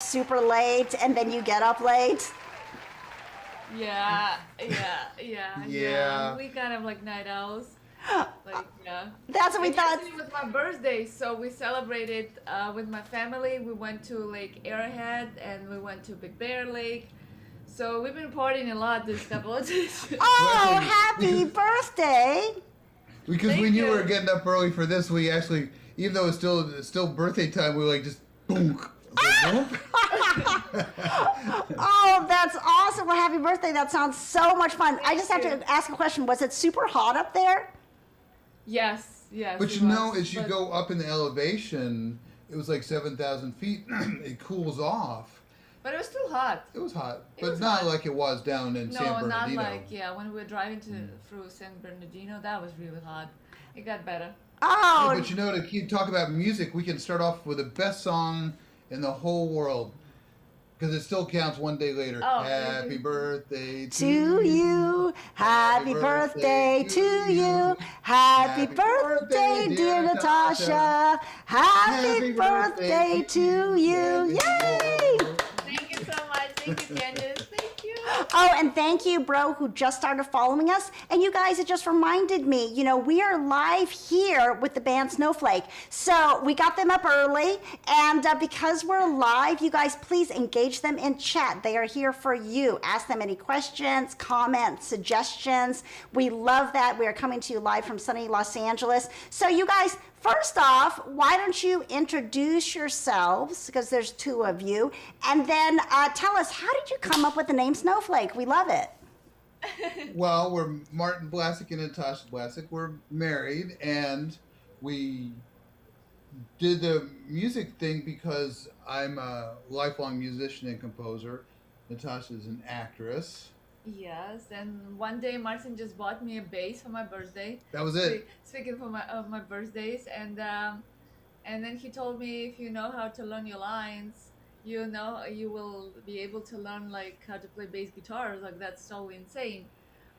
super late and then you get up late? Yeah. We kind of like night owls. Like, yeah. That's what we And thought. yesterday was my birthday, so we celebrated with my family. We went to Lake Arrowhead and we went to Big Bear Lake. So we've been partying a lot this couple of days. Oh, Actually, happy birthday! because we Thank knew we were you. getting up early for this, we actually, even though it's still birthday time, we were like just boom. Oh, that's awesome. Well, happy birthday. That sounds so much fun. I just have you. to ask a question. Was it super hot up there? Yes. But it you know, was, as you but- go up in the elevation, it was like 7,000 feet. It cools off. But it was still hot. It was hot, It but was not hot. like it was down in San No, not Bernardino. like, yeah, when we were driving through San Bernardino, that was really hot. It got better. Oh, But you know, to keep talking about music, we can start off with the best song in the whole world. Because it still counts one day later. Oh, Happy okay. birthday to you. Happy birthday to you. Happy birthday, dear Natasha. Happy birthday to you. Yay! Thank you so much. Thank you, Candace. Thank you. Oh, and thank you, bro, who just started following us. And you guys, it just reminded me, we are live here with the band SnowFlake. So we got them up early. And because we're live, you guys, please engage them in chat. They are here for you. Ask them any questions, comments, suggestions. We love that. We are coming to you live from sunny Los Angeles. So you guys, first off, why don't you introduce yourselves, because there's two of you, and then tell us, how did you come up with the name SnowFlake? We love it. Well, we're Martin Blasek and Natasha Blasek. We're married, and we did the music thing because I'm a lifelong musician and composer. Natasha's an actress. Yes, and one day Martin just bought me a bass for my birthday. That was it. Speaking for of my birthdays, and then he told me if you know how to learn your lines, you will be able to learn like how to play bass guitar. Like that's totally insane.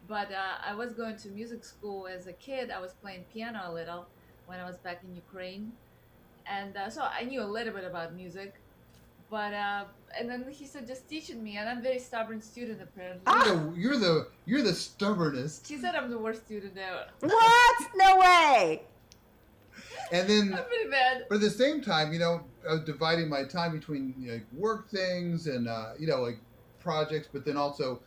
But I was going to music school as a kid. I was playing piano a little when I was back in Ukraine, and so I knew a little bit about music. But and then he said just teaching me, and I'm a very stubborn student apparently. You're the stubbornest. He said I'm the worst student ever. What? No way. And then, I'm pretty bad. but at the same time, I was dividing my time between work things and like projects, but then also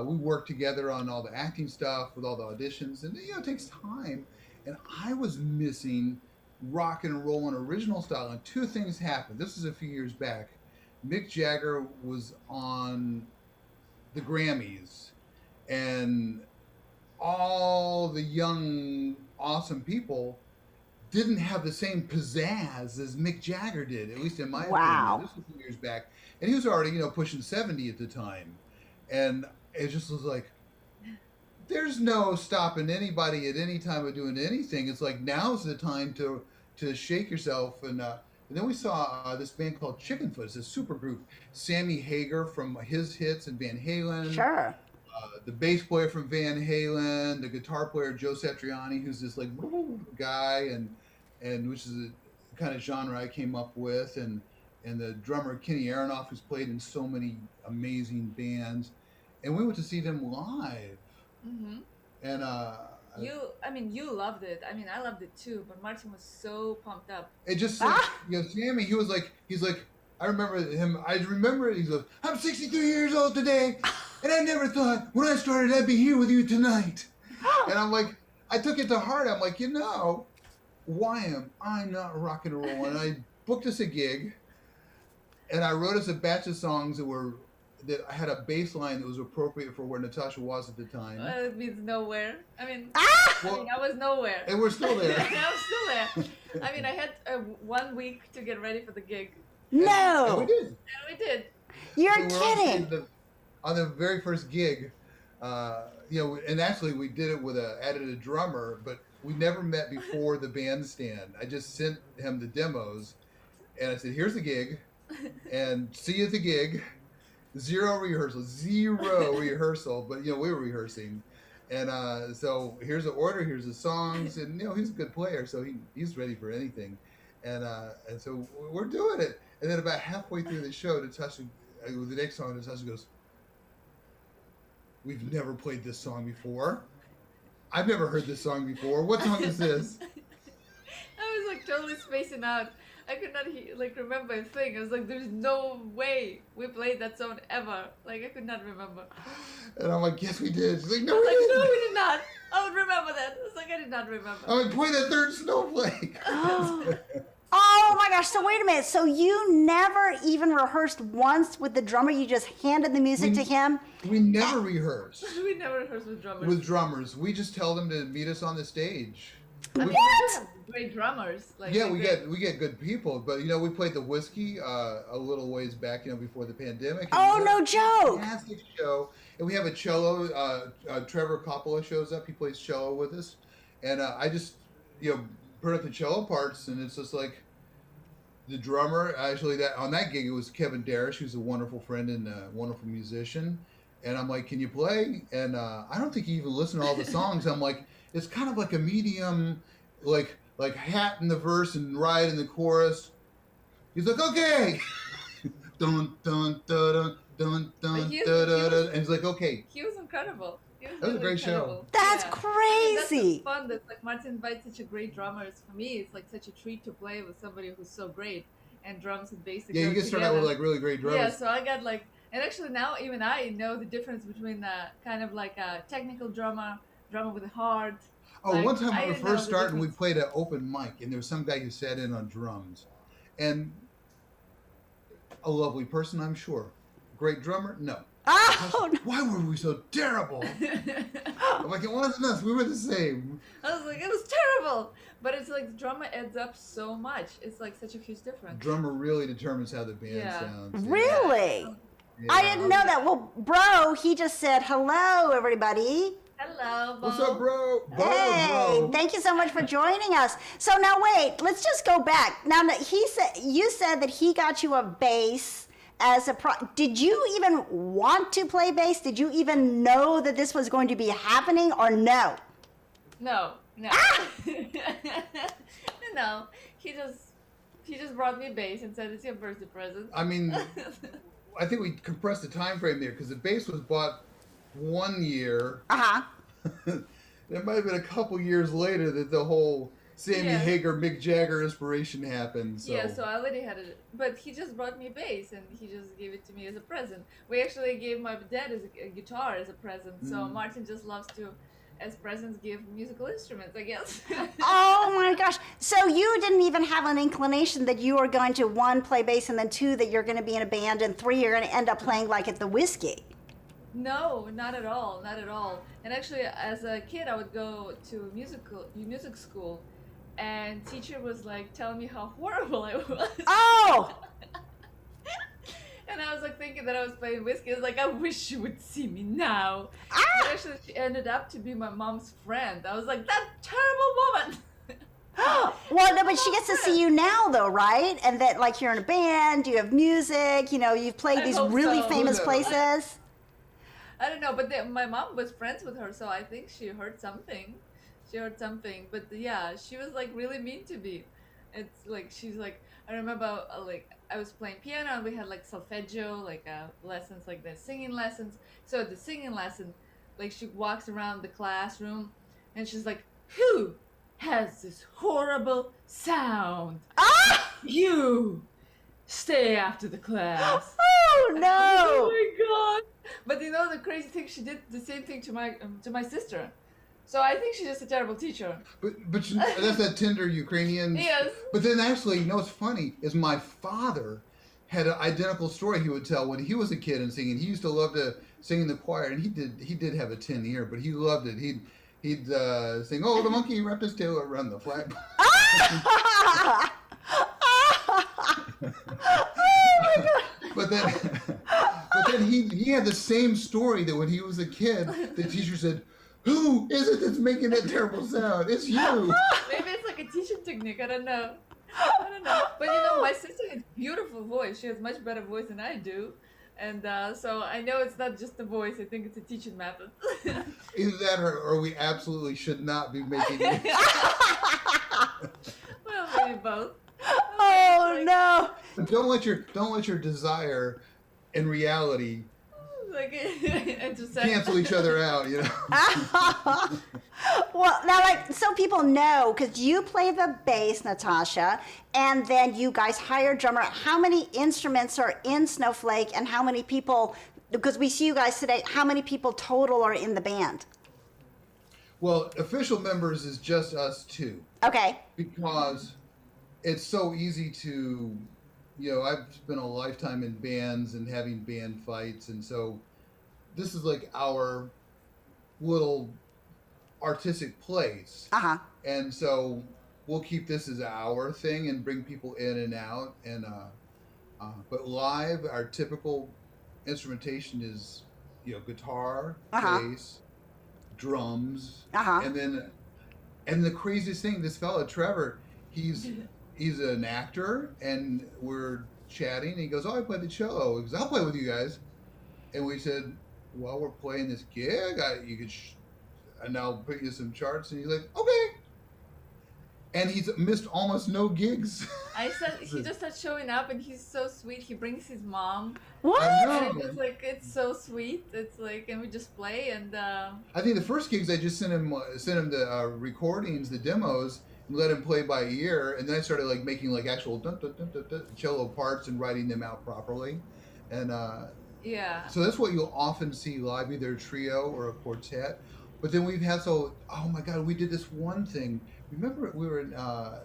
we work together on all the acting stuff with all the auditions, and it takes time. And I was missing rock and roll and original style, and two things happened. This was a few years back. Mick Jagger was on the Grammys, and all the young, awesome people didn't have the same pizzazz as Mick Jagger did, at least in my Wow. opinion. This was a few years back, and he was already pushing 70 at the time, and it just was like there's no stopping anybody at any time of doing anything. It's like now's the time to shake yourself. And then we saw this band called Chickenfoot. It's a super group. Sammy Hagar from his hits and Van Halen. Sure. The bass player from Van Halen, the guitar player Joe Satriani, who's this like guy, and which is the kind of genre I came up with, and the drummer Kenny Aronoff, who's played in so many amazing bands, and we went to see them live, Hmm. and You loved it. I mean, I loved it too. But Martin was so pumped up. it just Ah! Sammy, he's like I remember him. I remember he goes, I'm 63 years old today, and I never thought when I started I'd be here with you tonight. And I'm like, I took it to heart. I'm like, why am I not rock and roll? And I booked us a gig, and I wrote us a batch of songs that had a bass line that was appropriate for where Natasha was at the time. It means nowhere. I mean, Well, I was nowhere. and we're still there. I was still there. I mean, I had 1 week to get ready for the gig, And we No. did. and we did. You're So we're on kidding. on the very first gig, and actually we did it with added a drummer, but we never met before the bandstand. I just sent him the demos, and I said, "Here's the gig, and see you at the gig." Zero rehearsal, but we were rehearsing, and so here's the order, here's the songs, and he's a good player, so he's ready for anything, and so we're doing it. And then about halfway through the show, Natasha, the next song, Natasha goes, "We've never played this song before. I've never heard this song before. What song is this?" I was like totally spacing out. I could not remember a thing. I was like, "There's no way we played that song ever." Like I could not remember. And I'm like, "Yes, we did." She's like, "No, I was we like, didn't." "No, we did not." I would remember that. I was like, "I did not remember." I'm like, "Play that third snowflake." Oh my gosh, so wait a minute. So you never even rehearsed once with the drummer? You just handed the music to him? We never rehearsed We never rehearsed with drummers. with drummers. We just tell them to meet us on the stage. I mean, We- we do have great drummers. Like, yeah, like we great- get good people, but we played the Whiskey a little ways back, before the pandemic. And Oh, we no had a joke. Fantastic show, and we have a cello. Trevor Coppola shows up. He plays cello with us, and I just put up the cello parts, and it's just like the drummer. Actually, that on that gig it was Kevin Darish, who's a wonderful friend and a wonderful musician. And I'm like, "Can you play?" And I don't think he even listened to all the songs. I'm like, it's kind of like a medium, like hat in the verse and ride in the chorus. He's like, "Okay." Dun dun dun dun dun dun he is- dun he dun, was- and he's like, "Okay." He was incredible. He was That was a really great show. incredible. That's Yeah. crazy. That's fun. That's like Martin invites such a great drummers. For me, it's like such a treat to play with somebody who's so great. And drums and bass. Yeah, you go can start out with together. like really great drummers. Yeah, so I got like, and actually now even I know the difference between kind of like a technical drummer with a heart. Oh, Like, one time I when we didn't know first the started, we difference. played an open mic, and there was some guy who sat in on drums, and a lovely person, I'm sure. Great drummer? No. Oh, no. Why were we so terrible? I'm like, it wasn't us. We were the same. I was like, it was terrible. But it's like the drummer adds up so much. It's like such a huge difference. Drummer really determines how the band Yeah. sounds. Yeah. Really? Yeah. I didn't know that. Well, bro, he just said hello, everybody. Hello, Bo. What's up, bro? Hey, Bro. thank you so much for joining us. So now wait, let's just go back. Now you said that he got you a bass as a Did you even want to play bass? Did you even know that this was going to be happening or no? No. Ah! No. He just brought me a bass and said it's your birthday present. I mean, I think we compressed the time frame there because the bass was bought 1 year. Uh-huh. It might have been a couple years later that the whole Sammy Yeah. Hagar, Mick Jagger inspiration happened. So. Yeah, so I already had it, but he just brought me a bass and he just gave it to me as a present. We actually gave my dad a guitar as a present, so Mm. Martin just loves to, as presents, give musical instruments, I guess. Oh my gosh. So you didn't even have an inclination that you were going to, one, play bass, and then two, that you're going to be in a band, and three, you're going to end up playing like at the Whiskey. No, not at all, not at all. And actually, as a kid, I would go to music school, and teacher was like telling me how horrible I was. Oh! And I was like thinking that I was playing whiskey. I was like, I wish you would see me now. But Ah! actually, she ended up to be my mom's friend. I was like, that terrible woman. Well, no, but she gets to see you now, though, right? And that, like, you're in a band, you have music, you've played I these hope really so. famous Who knows? places. I don't know, but my mom was friends with her, so I think she heard something. But yeah, she was like really mean to me. It's like she's like, I remember like I was playing piano and we had like solfeggio like lessons, like the singing lessons. So at the singing lesson, like she walks around the classroom and she's like, who has this horrible sound? Ah! You stay after the class. Oh, Oh no! my god! But the crazy thing, she did the same thing to my sister. So I think she's just a terrible teacher. But that's that tender Ukrainian. Yes. But then actually, what's funny is my father had an identical story he would tell when he was a kid and singing. He used to love to sing in the choir, and he did have a tin ear, but he loved it. He'd sing, "Oh, the monkey wrapped his tail around the flag." But then he had the same story that when he was a kid, the teacher said, "Who is it that's making that terrible sound? It's you." Maybe it's like a teaching technique. I don't know. But my sister has a beautiful voice. She has much better voice than I do. And so I know it's not just the voice. I think it's a teaching method. Either that or we absolutely should not be making it. Well, maybe both. Oh no. But don't let your desire and reality Like it just cancel each other out, you know. Well, now, like, so people know, because you play the bass, Natasha, and then you guys hire a drummer. How many instruments are in SnowFlake, and how many people, because we see you guys today, how many people total are in the band? Well, official members is just us two. Okay. Because it's so easy to, you know, I've spent a lifetime in bands and having band fights, and so this is like our little artistic place. Uh-huh. And so we'll keep this as our thing and bring people in and out. And but live, our typical instrumentation is, you know, guitar, bass, drums, and the craziest thing, this fella Trevor, he's an actor, and we're chatting, and he goes, "Oh, I play the cello." He goes, "I'll play with you guys." And we said, "Well, we're playing this gig. You could, and I'll put you some charts." And he's like, "Okay." And he's missed almost no gigs. I said he just started showing up, and he's so sweet. He brings his mom. What? I know. And it's like, it's so sweet. It's like, and we just play, and I think the first gigs I just sent him the recordings, the demos, and let him play by ear, and then I started like making like actual cello parts and writing them out properly, and yeah. so that's what you'll often see live, either a trio or a quartet. But then we've had oh my God, we did this one thing. Remember we were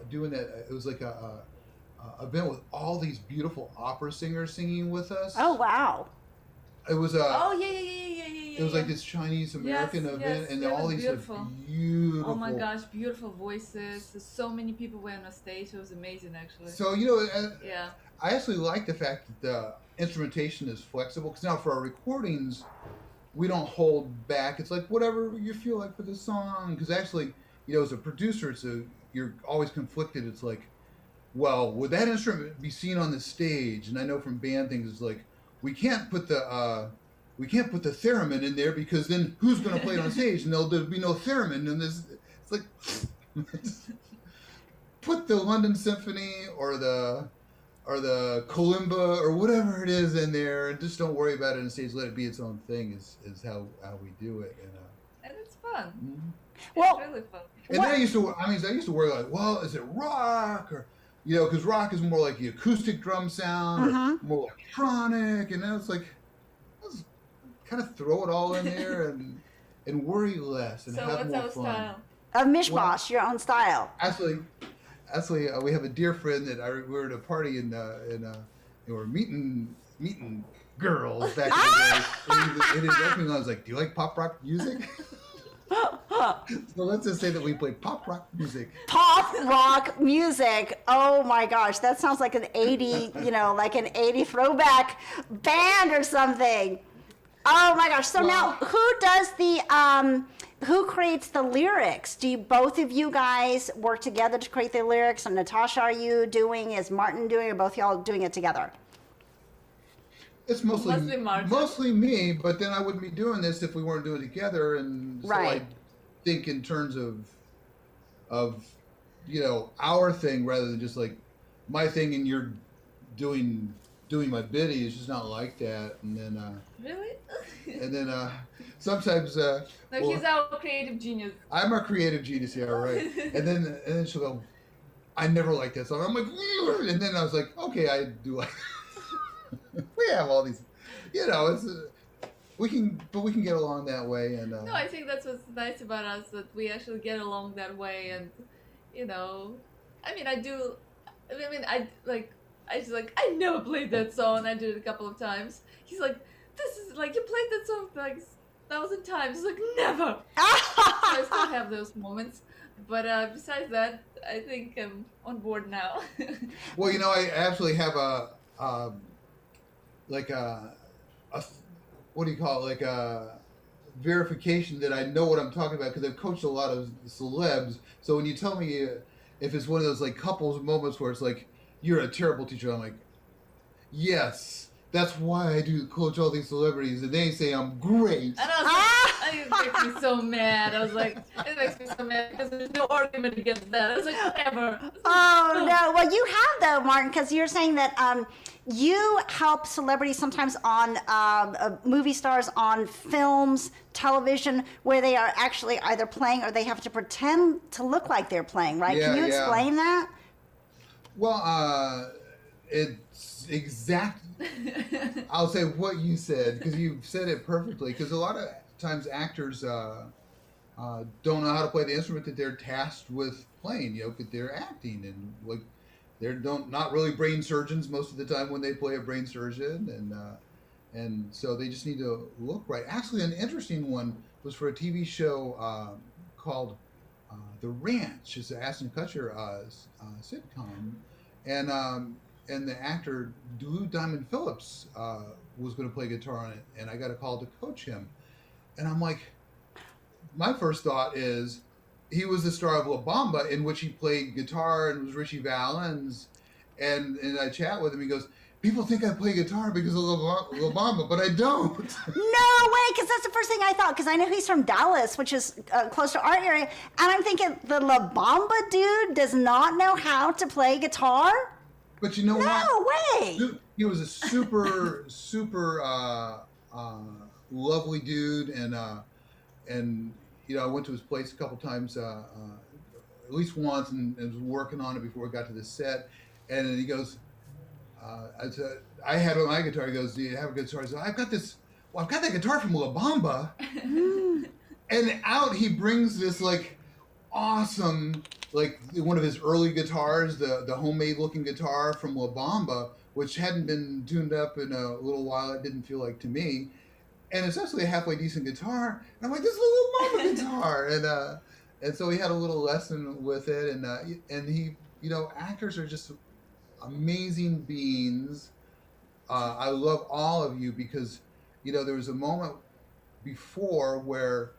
doing that? It was like a event with all these beautiful opera singers singing with us. Oh, wow. It was Oh yeah. It was like this Chinese American event, and all these beautiful. Oh my gosh, beautiful voices. So many people were on the stage. It was amazing, actually. So you know, yeah. I actually like the fact that the instrumentation is flexible, because now for our recordings, we don't hold back. It's like whatever you feel like for the song. Because actually, you know, as a producer, you're always conflicted. It's like, well, would that instrument be seen on the stage? And I know from band things, it's like, we can't put the theremin in there, because then who's going to play it on stage? And there'll be no theremin. And it's like, put the London Symphony or the kalimba or whatever it is in there, and just don't worry about it on stage. Let it be its own thing. Is how we do it. And it's fun. Mm-hmm. Well, it's really fun. And then I used to worry like, well, is it rock, or, you know, because rock is more like the acoustic drum sound, or more electronic, and then it's like, let's kind of throw it all in there and worry less and So have what's more our fun. style? A mishmash, your own style. Actually, we have a dear friend that we were at a party and we were meeting girls back in the day. And his opening line was like, "Do you like pop rock music?" So let's just say that we play pop rock music. Pop rock music. Oh my gosh, that sounds like an 80, like an 80 throwback band or something. Oh my gosh. So now who creates the lyrics? Do both of you guys work together to create the lyrics? And Natasha, is Martin doing, or both y'all doing it together? It's mostly Martin. me, but then I wouldn't be doing this if we weren't doing it together. And so Right. I think in terms of our thing rather than just like my thing and you're doing my biddy. It's just not like that. And then Really? and then sometimes He's our creative genius. I'm a creative genius, yeah, right. and then she'll go, "I never liked that song." I'm like, "Ugh." And then I was like, "Okay, I do like." We have all these, it's we can get along that way, and No, I think that's what's nice about us, that we actually get along that way, and I never played that song. I did it a couple of times. He's like, "This is like, you played that song like 1,000 times." He's like, "Never." So I still have those moments, but besides that, I think I'm on board now. Well, I actually have a what do you call it? Like a verification that I know what I'm talking about, because I've coached a lot of celebs. So when you tell me if it's one of those like couples moments where it's like, "You're a terrible teacher," I'm like, "Yes, that's why I do coach all these celebrities," and they say I'm great. And I It makes me so mad. I was like, it makes me so mad because there's no argument against that. I was like, whatever. Oh no! Well, you have though, Martin, because you're saying that you help celebrities sometimes on movie stars on films, television, where they are actually either playing or they have to pretend to look like they're playing. Right? Can you explain that? Well, it's exact. I'll say what you said because you said it perfectly. Because a lot of times actors don't know how to play the instrument that they're tasked with playing. You know, but they're acting and like they're not really brain surgeons most of the time when they play a brain surgeon, and so they just need to look right. Actually, an interesting one was for a TV show called The Ranch. It's an Ashton Kutcher sitcom, and the actor Lou Diamond Phillips was going to play guitar on it, and I got a call to coach him, and I'm like, my first thought is he was the star of La Bamba, in which he played guitar and was Richie Valens, and I chat with him. He goes, people think I play guitar because of La Bamba, but I don't. No way, because that's the first thing I thought, because I know he's from Dallas, which is close to our area, and I'm thinking the La Bamba dude does not know how to play guitar? But you know what? No way! He was a super, super lovely dude, and you know, I went to his place a couple times, at least once, and was working on it before we got to the set. And then he goes, I had my guitar. He goes, do you have a guitar? I said, I've got that guitar from La Bamba. And out he brings this like awesome, like one of his early guitars, the homemade looking guitar from La Bamba, which hadn't been tuned up in a little while. It didn't feel like to me. And it's actually a halfway decent guitar. And I'm like, this is a little mama guitar. And so he had a little lesson with it. And he, you know, actors are just amazing beings. I love all of you because, you know, there was a moment before where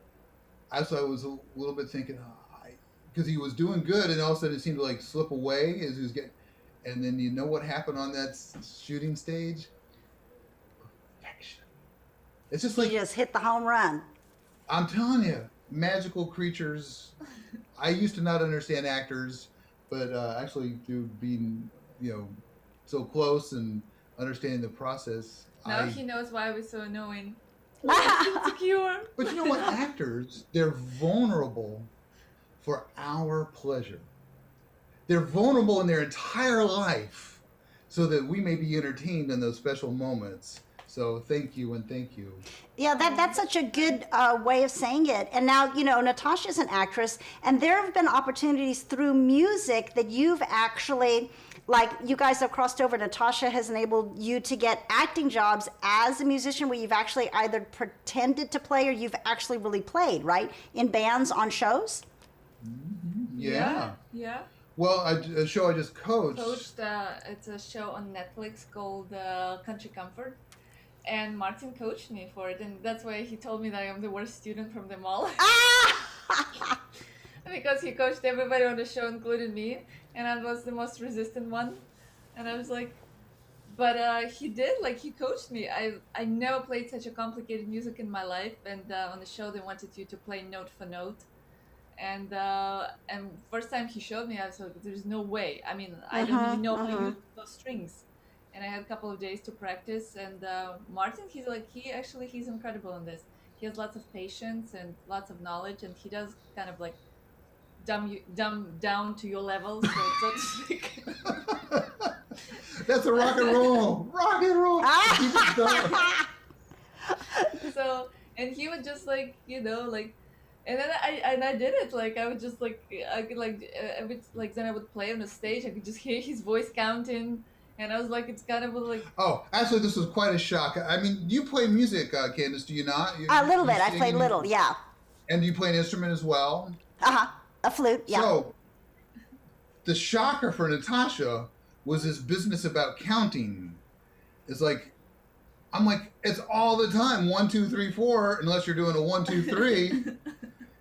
I was a little bit thinking, because he was doing good and all of a sudden it seemed to like slip away as he was getting, and then you know what happened on that shooting stage? It's just like you just hit the home run. I'm telling you, magical creatures. I used to not understand actors, but actually through being, you know, so close and understanding the process. Now he knows why we're so annoying. Insecure. But you know what? Actors, they're vulnerable for our pleasure. They're vulnerable in their entire life so that we may be entertained in those special moments. So thank you and thank you. Yeah, that's such a good way of saying it. And now, you know, Natasha's an actress, and there have been opportunities through music that you've actually, like, you guys have crossed over. Natasha has enabled you to get acting jobs as a musician where you've actually either pretended to play or you've actually really played, right? In bands, on shows? Mm-hmm. Yeah. Well, a show I just coached. It's a show on Netflix called Country Comfort. And Martin coached me for it, and that's why he told me that I am the worst student from them all. Because he coached everybody on the show, including me, and I was the most resistant one. And I was like, but he coached me. I never played such a complicated music in my life, and on the show they wanted you to play note for note. And first time he showed me, I was like, there's no way. I mean, I don't even know how to use those strings. And I had a couple of days to practice, and Martin, he's incredible in this. He has lots of patience and lots of knowledge, and he does kind of like dumb down to your level, so to speak. That's a rock and roll. So, and he would just like, you know, like, and then I did it. Like I would just like, I could like, then I would play on the stage. I could just hear his voice counting. And I was like, it's kind of like... Oh, actually, this was quite a shock. I mean, you play music, Candace, do you not? A little bit. I play little, yeah. And do you play an instrument as well? Uh-huh. A flute, yeah. So, the shocker for Natasha was this business about counting. It's like, I'm like, it's all the time. 1, 2, 3, 4, unless you're doing a 1, 2, 3.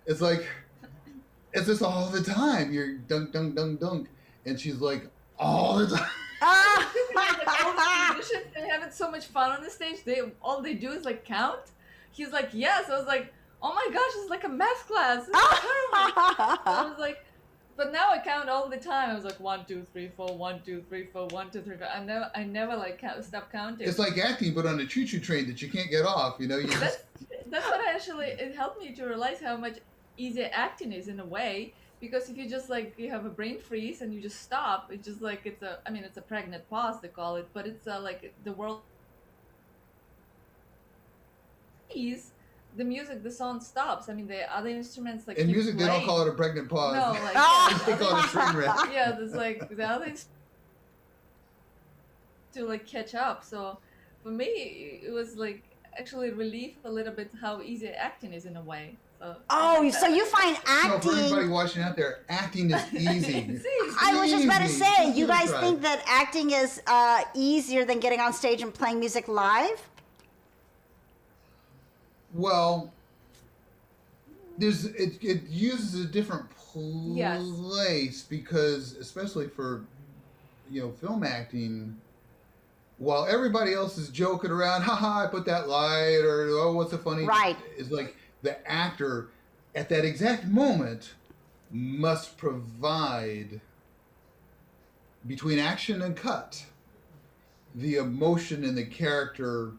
It's like, it's just all the time. You're dunk, dunk, dunk, dunk. And she's like, all the time. They're having so much fun on the stage. All they do is like count. He's like, yes. I was like, oh my gosh, it's like a math class. This is terrible. I was like, but now I count all the time. I was like 1, 2, 3, 4, 1, 2, 3, 4, 1, 2, 3, 4. I never like stop counting. It's like acting, but on a choo-choo train that you can't get off. You know, you just That's what it helped me to realize how much easier acting is in a way. Because if you just like you have a brain freeze and you just stop, it's just like it's a pregnant pause they call it, but it's like the world is the music, the song stops. I mean, the other instruments like in keep music they don't playing. call it a pregnant pause. No, like they call it a train wreck. yeah, there's like the other to like catch up. So for me, it was like actually relief a little bit how easy acting is in a way. So Oh, so you find So for everybody acting. watching out there, acting is easy. See, I was just about to Easy. say, you guys Right. think that acting is easier than getting on stage and playing music live? Well, it uses a different Yes. place because especially for film acting, while everybody else is joking around, haha, I put that light, or oh, what's so funny? Right. It's like the actor at that exact moment must provide between action and cut the emotion in the character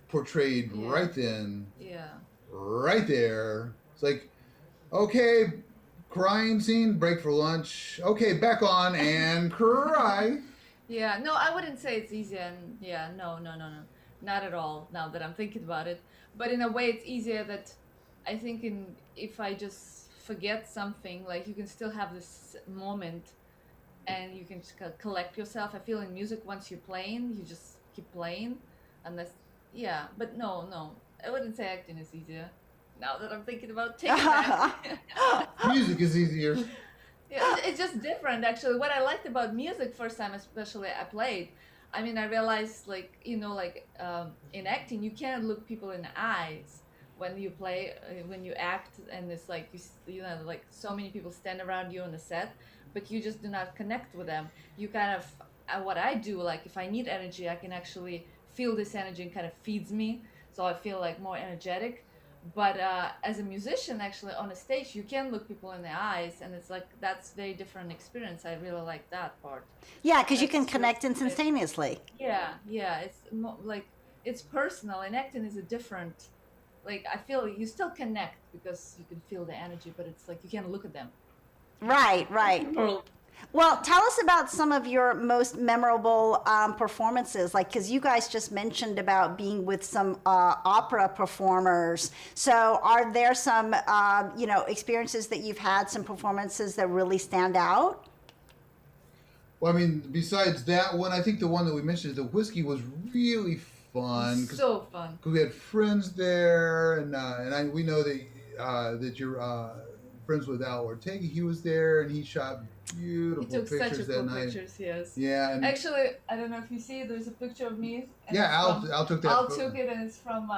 portrayed Yeah. right then, yeah. right there. It's like, okay, crying scene, break for lunch. Okay, back on and cry. Yeah, no, I wouldn't say it's easy, and yeah, no, not at all. Now that I'm thinking about it, but in a way, it's easier that I think if I just forget something, like you can still have this moment, and you can just collect yourself. I feel in music, once you're playing, you just keep playing, unless yeah. But no, I wouldn't say acting is easier. Now that I'm thinking about taking that. Music is easier. Yeah, it's just different actually. What I liked about music first time, especially I played, I mean, I realized like in acting you can't look people in the eyes when you play when you act, and it's like like so many people stand around you on the set, but you just do not connect with them. You kind of what I do, like if I need energy, I can actually feel this energy and kind of feeds me, so I feel like more energetic. But as a musician, actually on a stage, you can look people in the eyes, and it's like that's very different experience. I really like that part. Yeah, because you can That's connect really- instantaneously. Yeah. It's like it's personal, and acting is a different. Like I feel you still connect because you can feel the energy, but it's like you can't look at them. Right. Well, tell us about some of your most memorable performances, like because you guys just mentioned about being with some opera performers. So, are there some experiences that you've had, some performances that really stand out? Well, I mean, besides that one, I think the one that we mentioned, the whiskey, was really fun. So fun. Cause we had friends there, and we know that you're friends with Al Ortega. He was there, and he shot He beautiful took such pictures a that cool night. pictures. Yes. Yeah, and Actually, I don't know if you see. There's a picture of me. And yeah, it's from- Al took that. Al photo. took it, and it's from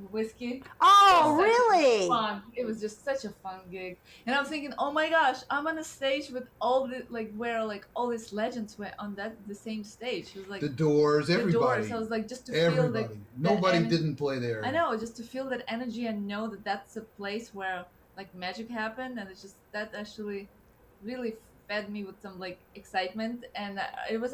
Whiskey. Oh, It was such really? Fun. It was just such a fun gig, and I'm thinking, oh my gosh, I'm on a stage with all the where all these legends were on the same stage. It was like The Doors, the everybody, Doors. I was like, just to everybody. feel Nobody ener- didn't play there. I know, just to feel that energy and know that that's a place where like magic happened, and it's just that actually really fed me with some like excitement, and it was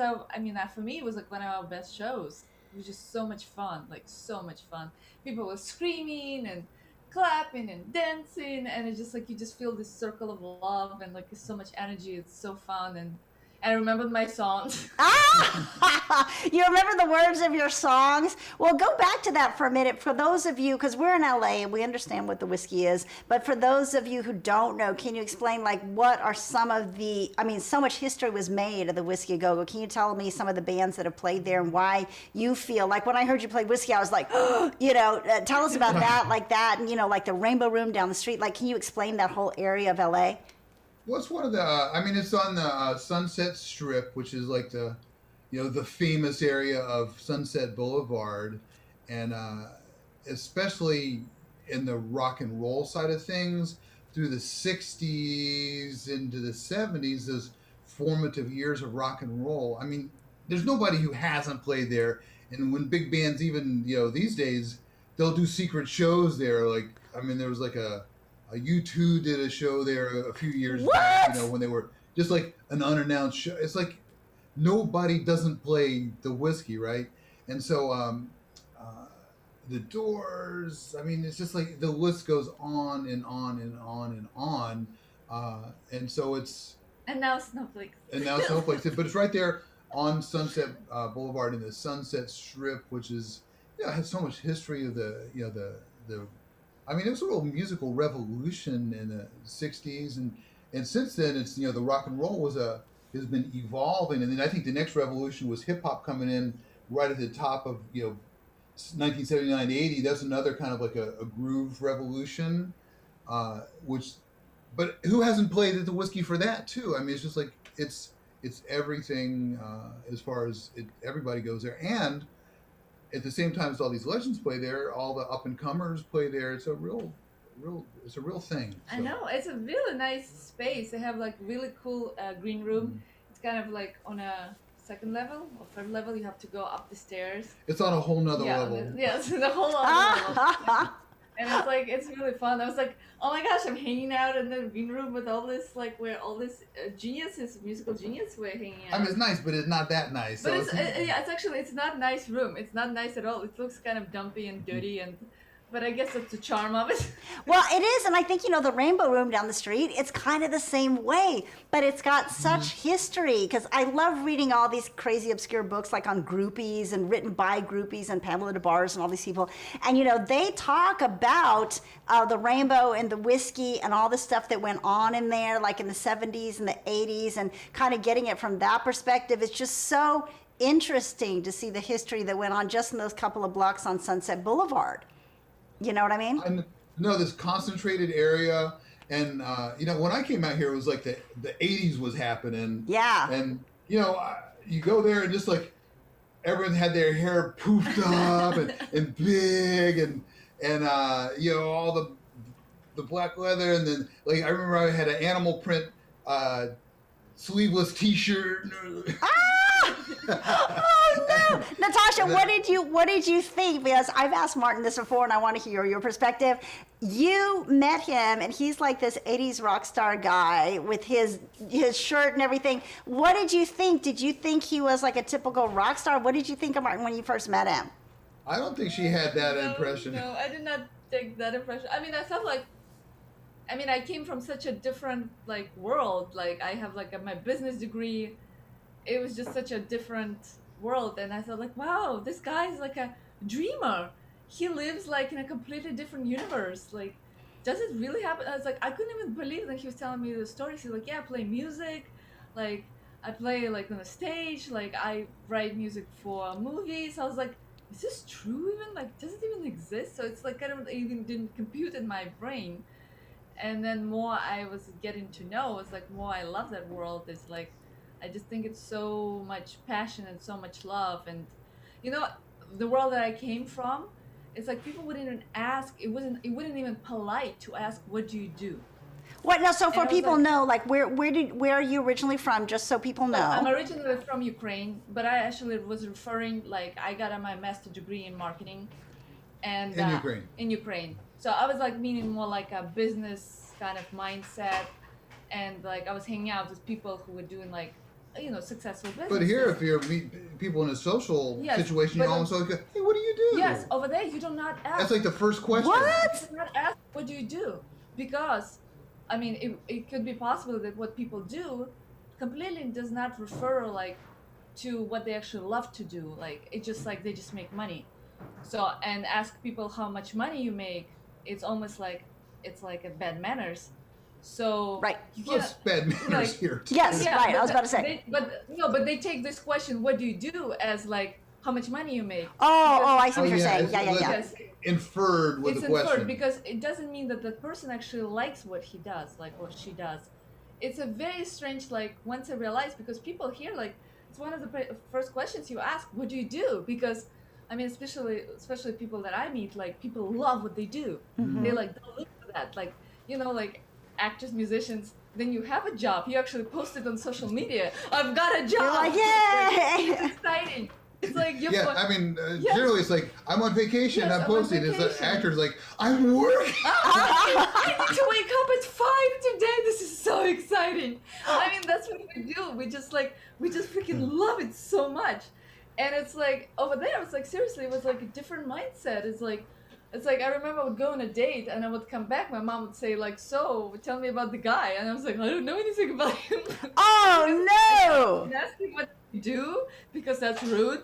for me it was like one of our best shows. It was just so much fun, like so much fun. People were screaming and clapping and dancing, and it's just like you just feel this circle of love, and like there's so much energy. It's so fun, and I remembered my songs. You remember the words of your songs? Well, go back to that for a minute. For those of you, because we're in LA and we understand what the whiskey is, but for those of you who don't know, can you explain like what are some of the? I mean, so much history was made of the Whiskey Go-Go. Can you tell me some of the bands that have played there and why you feel like when I heard you play whiskey, I was like, tell us about that, like that, and like the Rainbow Room down the street. Like, can you explain that whole area of LA? What's one of the? It's on the Sunset Strip, which is like the famous area of Sunset Boulevard, and especially in the rock and roll side of things, through the '60s into the '70s, those formative years of rock and roll. I mean, there's nobody who hasn't played there, and when big bands, even these days, they'll do secret shows there. Like, I mean, there was like a U2 did a show there a few years back. What? When they were just like an unannounced show. It's like nobody doesn't play the whiskey, right? And so uh, the Doors. I mean, it's just like the list goes on and on and on and on. And so it's And now Snowflake. and now Snowflake, but it's right there on Sunset Boulevard in the Sunset Strip, which is has so much history of the. I mean, it was a real musical revolution in the '60s, and since then it's the rock and roll has been evolving, and then I think the next revolution was hip hop coming in right at the top of 1979 to '80. That's another kind of like a groove revolution, which but who hasn't played at the whiskey for that too? I mean, it's just like it's everything as far as everybody goes there, and at the same time as all these legends play there, all the up and comers play there. It's a it's a real thing. I know, it's a really nice space. They have like really cool green room. Mhm. It's kind of like on a second level or third level. You have to go up the stairs. It's on a whole nother Yeah, level. yes, the whole other level. And it's like it's really fun. I was like, oh my gosh, I'm hanging out in the green room with all this like where all this geniuses, musical genius, were hanging out. I mean, it's nice, but it's not that nice. But So it's yeah, it's actually it's not a nice room. It's not nice at all. It looks kind of dumpy and dirty but I guess that's the charm of it. Well, it is, and I think the Rainbow Room down the street. It's kind of the same way, but it's got such history. Because I love reading all these crazy obscure books, like on groupies and written by groupies and Pamela DeBars and all these people. And they talk about the Rainbow and the whiskey and all the stuff that went on in there, like in the '70s and the '80s, and kind of getting it from that perspective. It's just so interesting to see the history that went on just in those couple of blocks on Sunset Boulevard. You know what I mean? I know this concentrated area, and when I came out here, it was like the '80s was happening. Yeah. And you go there and just like everyone had their hair poofed up and big and all the black leather, and then like I remember I had an animal print sleeveless T-shirt. Oh no, Natasha, what did you think? Because I've asked Martin this before, and I want to hear your perspective. You met him, and he's like this '80s rock star guy with his shirt and everything. What did you think? Did you think he was like a typical rock star? What did you think of Martin when you first met him? I don't think she had that impression. No, I did not take that impression. I mean, I felt like. I mean, I came from such a different like world. Like I have like my business degree. It was just such a different world, and I thought like, wow, this guy is like a dreamer. He lives like in a completely different universe. Like, does it really happen? I was like, I couldn't even believe that he was telling me the stories. He's like, yeah, I play music, like I play like on the stage, like I write music for movies. I was like, is this true even? Like, does it even exist? So it's like kind of even didn't compute in my brain. And then more I was getting to know, it's like more I love that world. It's like I just think it's so much passion and so much love. And the world that I came from, it's like people wouldn't even ask. It wouldn't even polite to ask, what do you do? What now? So for And I was people like- know, like where are you originally from? Just so people know. I'm originally from Ukraine, but I actually was referring like I got my master's degree in marketing, and In Ukraine. In Ukraine. So I was like meaning more like a business kind of mindset, and like I was hanging out with people who were doing like successful business. But here, if you're meet people in a social Yes, situation, you but- almost like, hey, what do you do? Yes, over there you do not ask. That's like the first question. What? You do not ask, what do you do? Because, I mean, it could be possible that what people do completely does not refer like to what they actually love to do. Like it's just like they just make money. So and ask people how much money you make. It's almost like it's like a bad manners. So Right. you Well, it's cannot- bad manners like- here. Too. Yes, right. I but was about to say. but they take this question, what do you do, as like how much money you make. Oh, I see what Oh, you're yeah, saying. it's Yeah, yeah, like- yeah. Yes, Inferred with it's the question. inferred because it doesn't mean that the person actually likes what he does, like what she does. It's a very strange, like once I realized, because people here, like it's one of the first questions you ask, what do you do? Because I mean, especially people that I meet, like people love what they do. Mm-hmm. They like don't look for that, like like actors, musicians. Then you have a job. You actually post it on social media. I've got a job. You're like, yay! It's exciting. It's like you. Yeah, I mean, Yes. generally it's like, I'm on vacation, Yes, I'm I'm on posting. It's like, vacation. actors like, I'm working. I need to wake up at 5 today. This is so exciting. I mean, that's what we do. We just freaking love it so much. And it's like over there, it's like seriously, it was like a different mindset. It's like I remember I would go on a date and I would come back. My mom would say like, "So, tell me about the guy," and I was like, "I don't know anything about him." Oh, And ask him what you do because that's rude.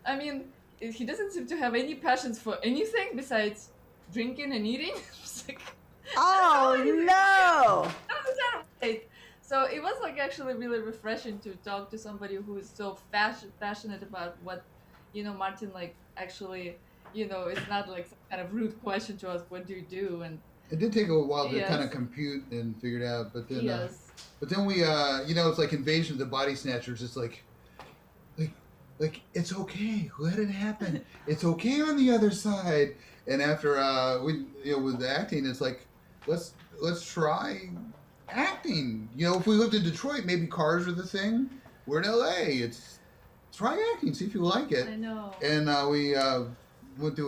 I mean, he doesn't seem to have any passions for anything besides drinking and eating. It's like, Oh, no. that was not right. So it was like actually really refreshing to talk to somebody who is so passionate about what, Martin like actually, it's not like some kind of rude question to ask, what do you do? And It did take a while to Yes. kind of compute and figure it out, but then, yes, we, it's like Invasion of the Body Snatchers. It's like it's okay, let it happen. It's okay on the other side. And after with the acting, it's like let's try acting. If we lived in Detroit, maybe cars are the thing. We're in LA. It's try acting, see if you like it. I know. And we went to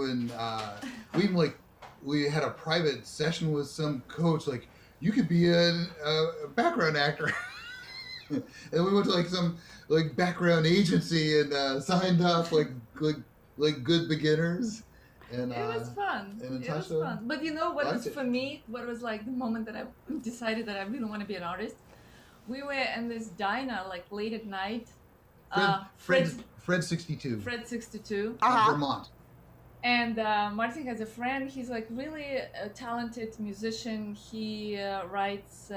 we even we had a private session with some coach. Like, you could be a background actor. And we went to like some background agency and signed up like good beginners. And It was fun. and It was Natasha fun. But you know what liked was it. for me? What was like the moment that I decided that I really want to be an artist? We were in this diner like late at night. Fred 62 Fred 62. Uh-huh. Vermont. And Martin has a friend. He's like really a talented musician. He writes.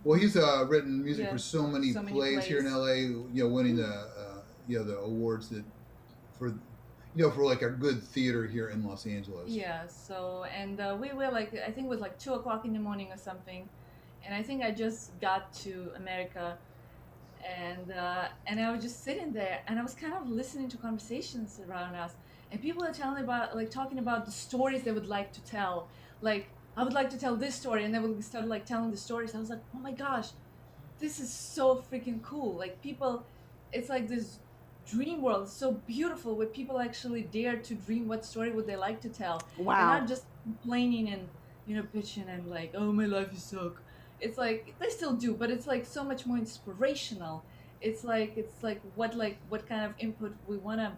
Well, he's written music Yeah, for so many plays here in plays. LA. Winning the awards that for like a good theater here in Los Angeles. Yeah. So and we were like I think it was like 2 o'clock in the morning or something, and I think I just got to America, and I was just sitting there and I was kind of listening to conversations around us, and people are talking about the stories they would like to tell. Like, I would like to tell this story, and they would start like telling the stories. I was like, oh my gosh, this is so freaking cool. Like, people, it's like this dream world. It's so beautiful where people actually dare to dream what story would they like to tell. Wow. They're not just complaining and bitching and like, oh, my life is suck. It's like they still do, but it's like so much more inspirational. It's like what kind of input we want to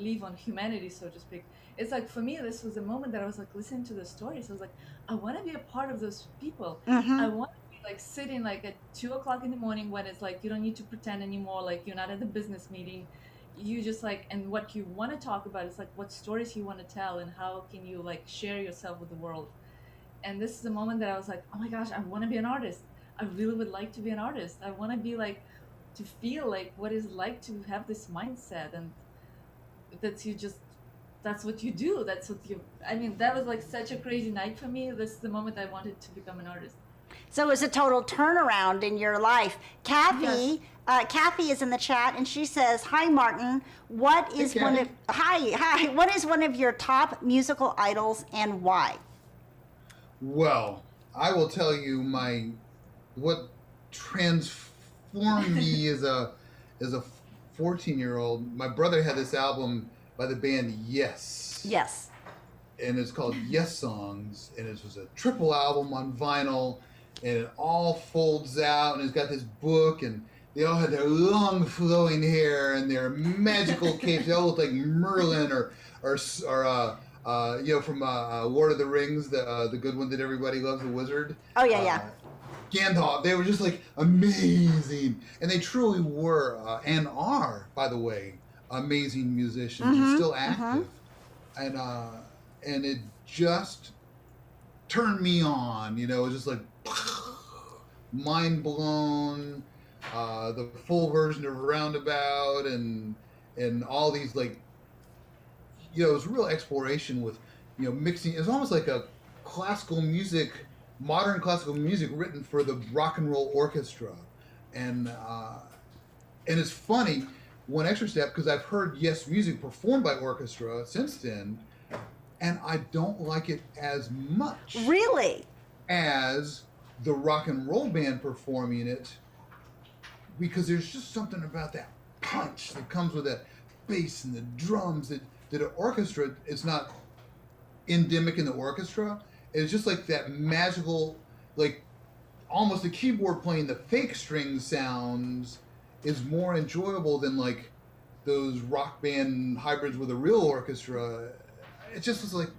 leave on humanity, so to speak. It's like for me, this was a moment that I was like listening to the stories. I was like, I want to be a part of those people. Mm-hmm. I want to be like sitting like at 2 o'clock in the morning when it's like you don't need to pretend anymore. Like, you're not at the business meeting. You just like, and what you want to talk about is like what stories you want to tell and how can you like share yourself with the world. And this is the moment that I was like, oh my gosh, I want to be an artist. I really would like to be an artist. I want to be like, to feel like what it's like to have this mindset, and that's what you do. That was like such a crazy night for me. This is the moment I wanted to become an artist. So it was a total turnaround in your life. Kathy, Yes. Kathy is in the chat and she says, "Hi, Martin. What is Kathy. hi? What is one of your top musical idols and why?" Well, I will tell you what transformed me as a 14-year-old. My brother had this album by the band Yes. Yes. And it's called Yes Songs, and it was a triple album on vinyl, and it all folds out, and it's got this book, and they all had their long flowing hair and their magical capes. They all looked like Merlin or from Lord of the Rings, the good one that everybody loves, the wizard. Oh, yeah. Gandalf. They were just like amazing, and they truly were and are, by the way, amazing musicians and still active. And it just turned me on. It was just like mind blown. The full version of Roundabout and all these like, it was real exploration with mixing. It's almost like a modern classical music written for the rock and roll orchestra, and it's funny, one extra step, because I've heard Yes music performed by orchestra since then, and I don't like it as much Really? as the rock and roll band performing it, because there's just something about that punch that comes with it. bass and the drums that an orchestra is not endemic in the orchestra. It's just like that magical, like almost a keyboard playing the fake string sounds is more enjoyable than like those rock band hybrids with a real orchestra. It just was like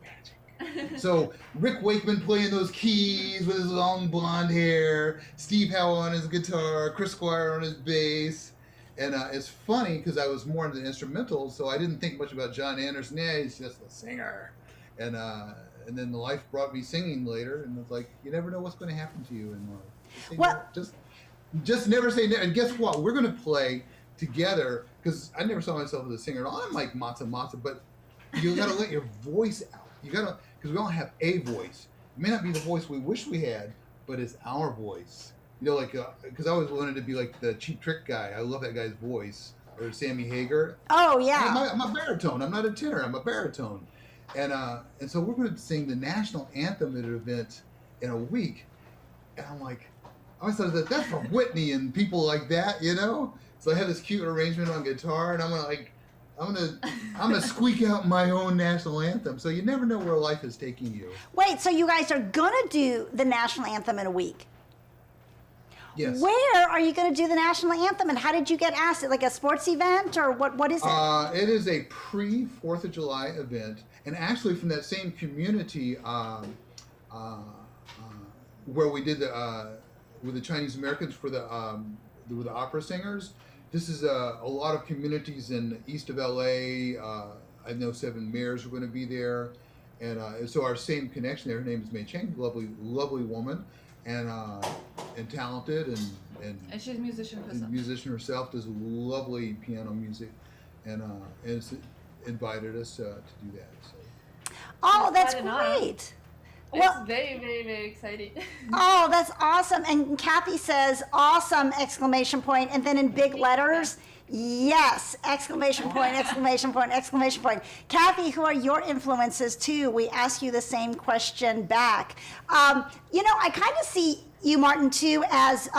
magic. So Rick Wakeman playing those keys with his long blonde hair, Steve Howe on his guitar, Chris Squire on his bass. And it's funny because I was more into the instrumentals, so I didn't think much about John Anderson. Yeah, he's just a singer. And then the life brought me singing later, and it's like, you never know what's going to happen to you in life. Well, just never say never. And guess what? We're going to play together, because I never saw myself as a singer at all. I'm like Matza Matza, but you got to let your voice out. You got to, because we all have a voice. It may not be the voice we wish we had, but it's our voice. You know, like, because I always wanted to be like the Cheap Trick guy. I love that guy's voice. Or Sammy Hagar. Oh, yeah. I'm a baritone. I'm not a tenor. I'm a baritone. And so we're going to sing the national anthem at an event in a week. And I'm like, I always thought that's for Whitney and people like that, you know? So I have this cute arrangement on guitar, and I'm gonna squeak out my own national anthem. So you never know where life is taking you. Wait, so you guys are gonna do the national anthem in a week? Yes. Where are you going to do the national anthem, and how did you get asked? Like a sports event, or what is it? It is a pre-4th of July event, and actually from that same community where we did with the Chinese Americans for with the opera singers. This is a lot of communities in east of LA. I know 7 mayors are going to be there, and so our same connection there. Her name is Mei Cheng, lovely woman. And talented and she's a musician herself. Musician herself, does lovely piano music, and it's invited us to do that. So. Oh, that's Quite an honor. great. It's very, very, very exciting. Oh, that's awesome. And Kathy says, awesome, exclamation point. And then in big letters, yes, exclamation point, exclamation point, exclamation point. Kathy, who are your influences too? We ask you the same question back. I kind of see you, Martin, too, as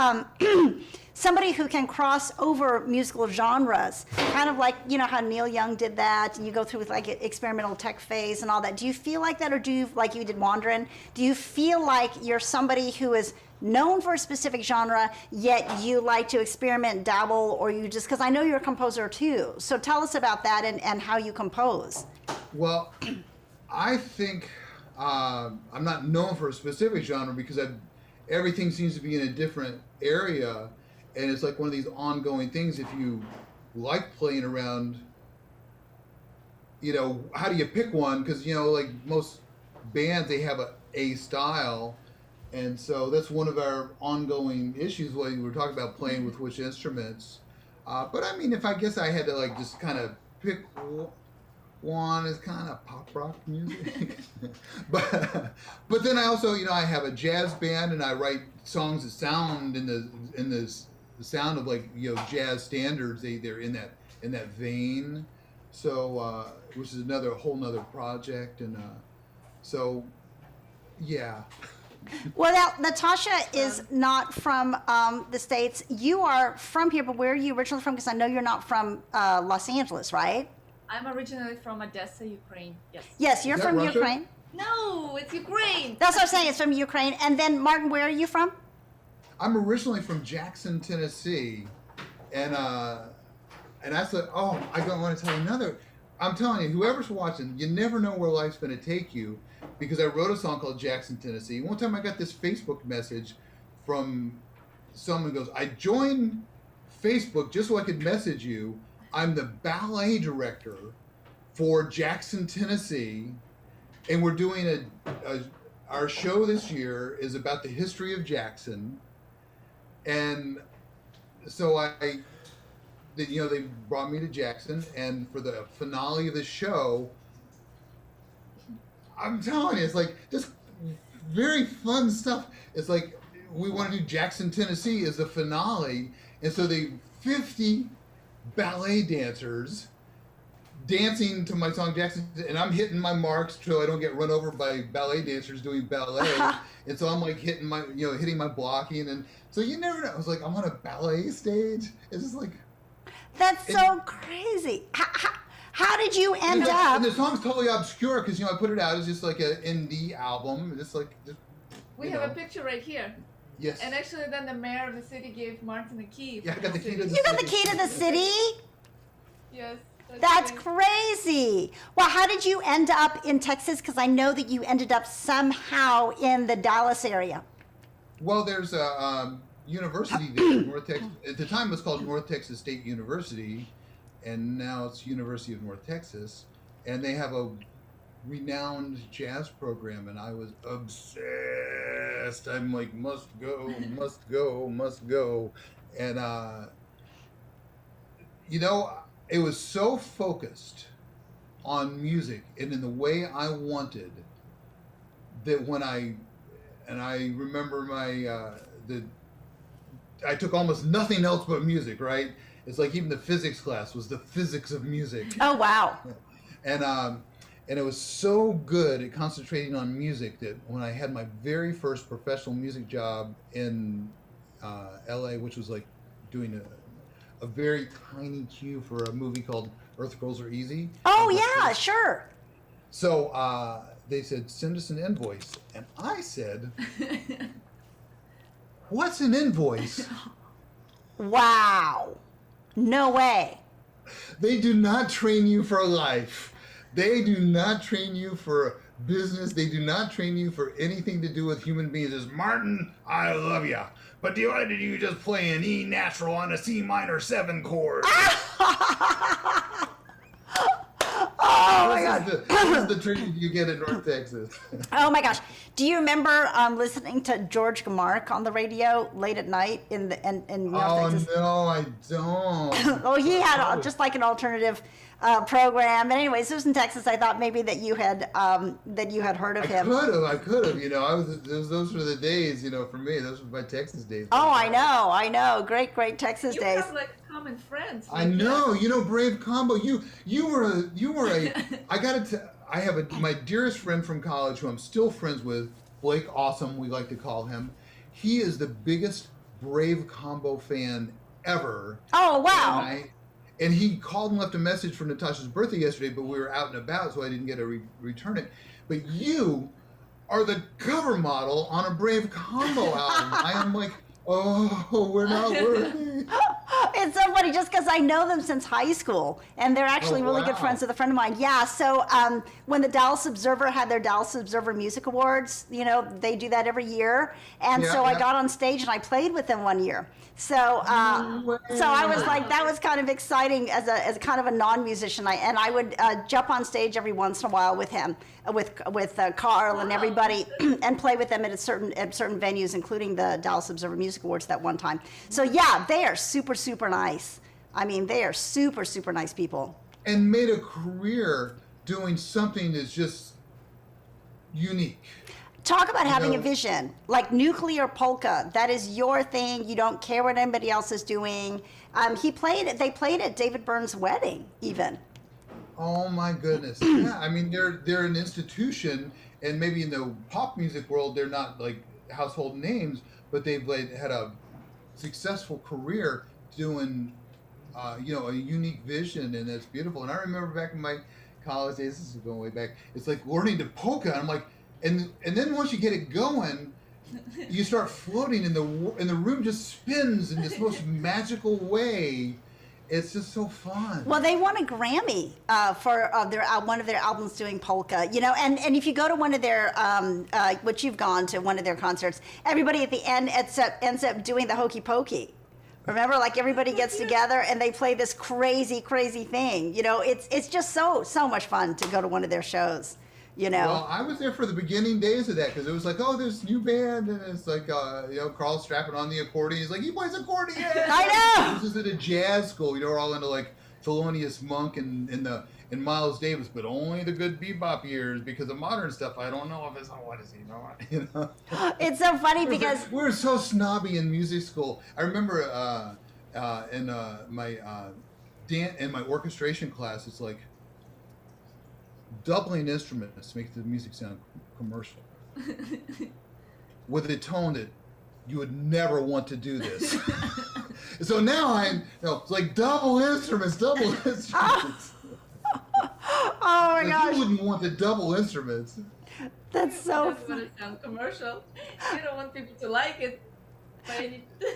somebody who can cross over musical genres, kind of like, how Neil Young did that, and you go through with like experimental tech phase and all that. Do you feel like that, or do you, like you did Wandering, do you feel like you're somebody who is known for a specific genre, yet you like to experiment, dabble, or you just, because I know you're a composer too. So tell us about that and how you compose. Well, I think I'm not known for a specific genre because everything seems to be in a different area. And it's like one of these ongoing things. If you like playing around, how do you pick one? Because, like most bands, they have a style. And so that's one of our ongoing issues when we're talking about playing with which instruments. But I mean, if I guess I had to like just kind of pick one, is kind of pop rock music. but then I also, I have a jazz band, and I write songs that sound in the sound of like jazz standards. They're in that vein. So which is a whole nother project, and so yeah. Well, now, Natasha is not from the States. You are from here, but where are you originally from? Because I know you're not from Los Angeles, right? I'm originally from Odessa, Ukraine. Yes. Yes, you're from Russia? Ukraine. No, it's Ukraine. That's what I'm saying. It's from Ukraine. And then, Martin, where are you from? I'm originally from Jackson, Tennessee, and I said, I don't want to tell you another. I'm telling you, whoever's watching, you never know where life's going to take you, because I wrote a song called Jackson, Tennessee. One time I got this Facebook message from someone who goes, I joined Facebook just so I could message you. I'm the ballet director for Jackson, Tennessee, and we're doing our show this year is about the history of Jackson. And so they brought me to Jackson, and for the finale of the show, I'm telling you, it's like just very fun stuff. It's like we want to do Jackson, Tennessee as the finale, and so 50 ballet dancers dancing to my song Jackson, and I'm hitting my marks so I don't get run over by ballet dancers doing ballet. And so I'm like hitting my blocking, and so you never know. I was like, I'm on a ballet stage. It's just like, That's And, so crazy. How did you and, end up? and the song's totally obscure because I put it out as just like an indie album. It's like just, We have a picture right here. Yes. And actually, then the mayor of the city gave Martin the key. Yeah, I got the key to the You got the key to the city? Yes. That's right. crazy. Well, how did you end up in Texas? Because I know that you ended up somehow in the Dallas area. Well, there's a university there, North Texas. At the time, it was called North Texas State University, and now it's University of North Texas. And they have a renowned jazz program, and I was obsessed. I'm like, must go, must go, must go. And, it was so focused on music and in the way I wanted that I remember I took almost nothing else but music, right? It's like even the physics class was the physics of music. Oh, wow. And it was so good at concentrating on music that when I had my very first professional music job in LA, which was like doing a very tiny cue for a movie called Earth Girls Are Easy. Oh, yeah, sure. So they said, send us an invoice. And I said, what's an invoice? Wow. No way. They do not train you for life. They do not train you for business. They do not train you for anything to do with human beings. It's Martin, I love ya. But why did you just play an E natural on a C minor 7 chord? Oh my God. This is the training you get in North Texas. Oh my gosh. Do you remember listening to George Gamark on the radio late at night in North Texas? Oh, no, I don't. Oh, he had just like an alternative program. And anyways, it was in Texas. I thought maybe that you had heard of him. I could have. Those were the days, for me. Those were my Texas days. Oh, I know. Great Texas You days. have like common friends. I know. Brave combo. You were a. I have my dearest friend from college who I'm still friends with, Blake Awesome. We like to call him. He is the biggest Brave Combo fan ever. Oh, wow. And he called and left a message for Natasha's birthday yesterday, but we were out and about, so I didn't get to return it. But you are the cover model on a Brave Combo album. I am like, oh, we're not worthy. It's so funny just because I know them since high school, and they're actually really good friends with a friend of mine. Yeah, so when the Dallas Observer had their Dallas Observer Music Awards, they do that every year, and so I got on stage and I played with them one year. So so I was like, that was kind of exciting as kind of a non-musician. I would jump on stage every once in a while with him, with Carl and everybody, and play with them at certain venues, including the Dallas Observer Music Awards that one time. So yeah, they are super nice. I mean, they are super nice people. And made a career doing something that's just unique. Talk about having a vision, like nuclear polka. That is your thing. You don't care what anybody else is doing. They played at David Byrne's wedding, even. Oh my goodness! Yeah, I mean they're an institution, and maybe in the pop music world they're not like household names, but they've had a successful career doing, a unique vision, and it's beautiful. And I remember back in my college days, this is going way back. It's like learning to polka. And I'm like. And then once you get it going, you start floating, and the room just spins in this most magical way. It's just so fun. Well, they won a Grammy for one of their albums doing polka. And if you go to one of their, which you've gone to one of their concerts, everybody at the end ends up doing the hokey pokey. Remember, like everybody gets together and they play this crazy thing. It's just so much fun to go to one of their shows. Well, I was there for the beginning days of that because it was like, oh, there's new band, and it's like, Carl's strapping on the accordion. He's like, he plays accordion. I know. This is at a jazz school. We're all into like Thelonious Monk and Miles Davis, but only the good bebop years because the modern stuff, I don't know if it's what is he know. It's so funny because we're so snobby in music school. I remember in my orchestration class, it's like. Doubling instruments to make the music sound commercial with a tone that you would never want to do this. So now it's like double instruments. Oh my Like, gosh, you wouldn't want the double instruments. that's so Just want to sound commercial. You don't want people to like it. But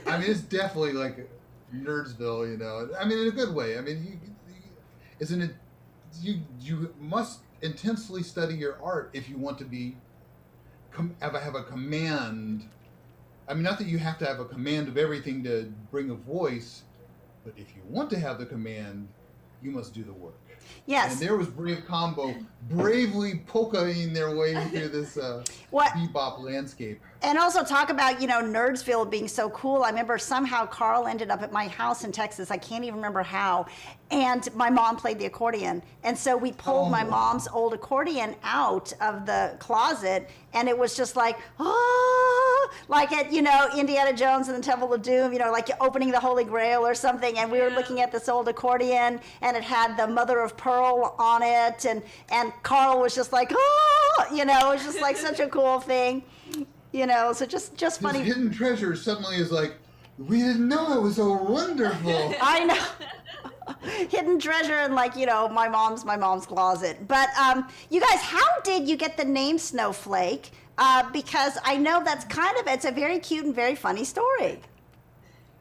I mean, it's definitely like Nerdsville, I mean, in a good way. I mean, isn't it? You must intensely study your art if you want to be have a command. I mean, not that you have to have a command of everything to bring a voice, but if you want to have the command, you must do the work. yes. And there was Brave Combo bravely polkaing their way through this What? bebop landscape. And also talk about, Nerdsville being so cool. I remember somehow Carl ended up at my house in Texas. I can't even remember how. And my mom played the accordion. And so we pulled my mom's old accordion out of the closet, and it was just like, like at, Indiana Jones and the Temple of Doom, like opening the Holy Grail or something. And we were looking at this old accordion, and it had the mother of pearl on it. And Carl was just like, it was just like such a cool thing. So just funny. This hidden treasure suddenly is like, we didn't know it was so wonderful. I know. Hidden treasure in my mom's closet. But you guys, how did you get the name SnowFlake? Because I know it's a very cute and very funny story.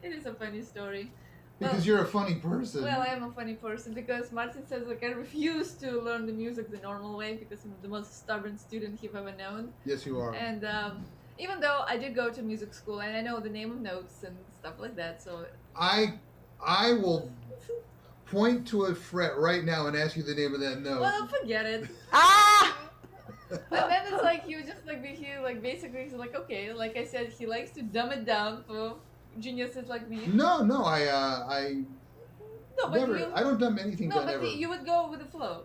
it is a funny story. Because you're a funny person. Well, I am a funny person because Martin says I refuse to learn the music the normal way because I'm the most stubborn student he've ever known. Yes, you are. And even though I did go to music school and I know the name of notes and stuff like that, so I will point to a fret right now and ask you the name of that note. well, forget it. Ah! And then it's like he was just basically he's like, okay, like I said, he likes to dumb it down for geniuses like me. No, I No, but never. I don't dumb anything no, down but ever. you would go with the flow.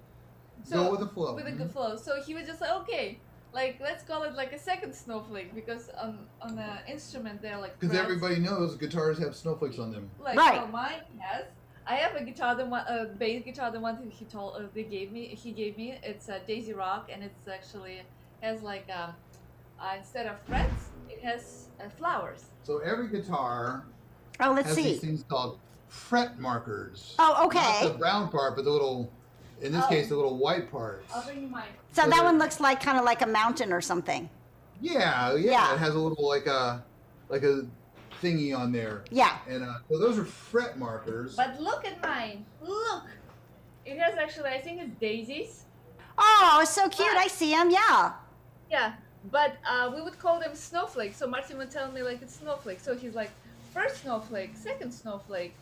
Go with the flow. With a good flow. So he was just like, okay, like let's call it like a second snowflake because on the instrument they're like. Because frets. everybody knows guitars have snowflakes on them. Like Right. well, mine has. I have a guitar, bass guitar, the one that he gave me. It's a Daisy Rock, and it's actually has like instead of frets, it has flowers. So every guitar Oh, let's has see. these things called fret markers. Oh, okay. Not the brown part, but the little, in this Oh. case, the little white parts. I'll bring you mine. So So that they're- one looks like kind of like a mountain or something. Yeah. Yeah. It has a little like a thingy on there. Yeah. And so those are fret markers. But look at mine. Look. It has actually, I think it's daisies. Oh, it's so cute. I see them. Yeah. Yeah, but we would call them snowflakes. So Martin would tell me like it's snowflake. So he's like, first snowflake, second snowflake,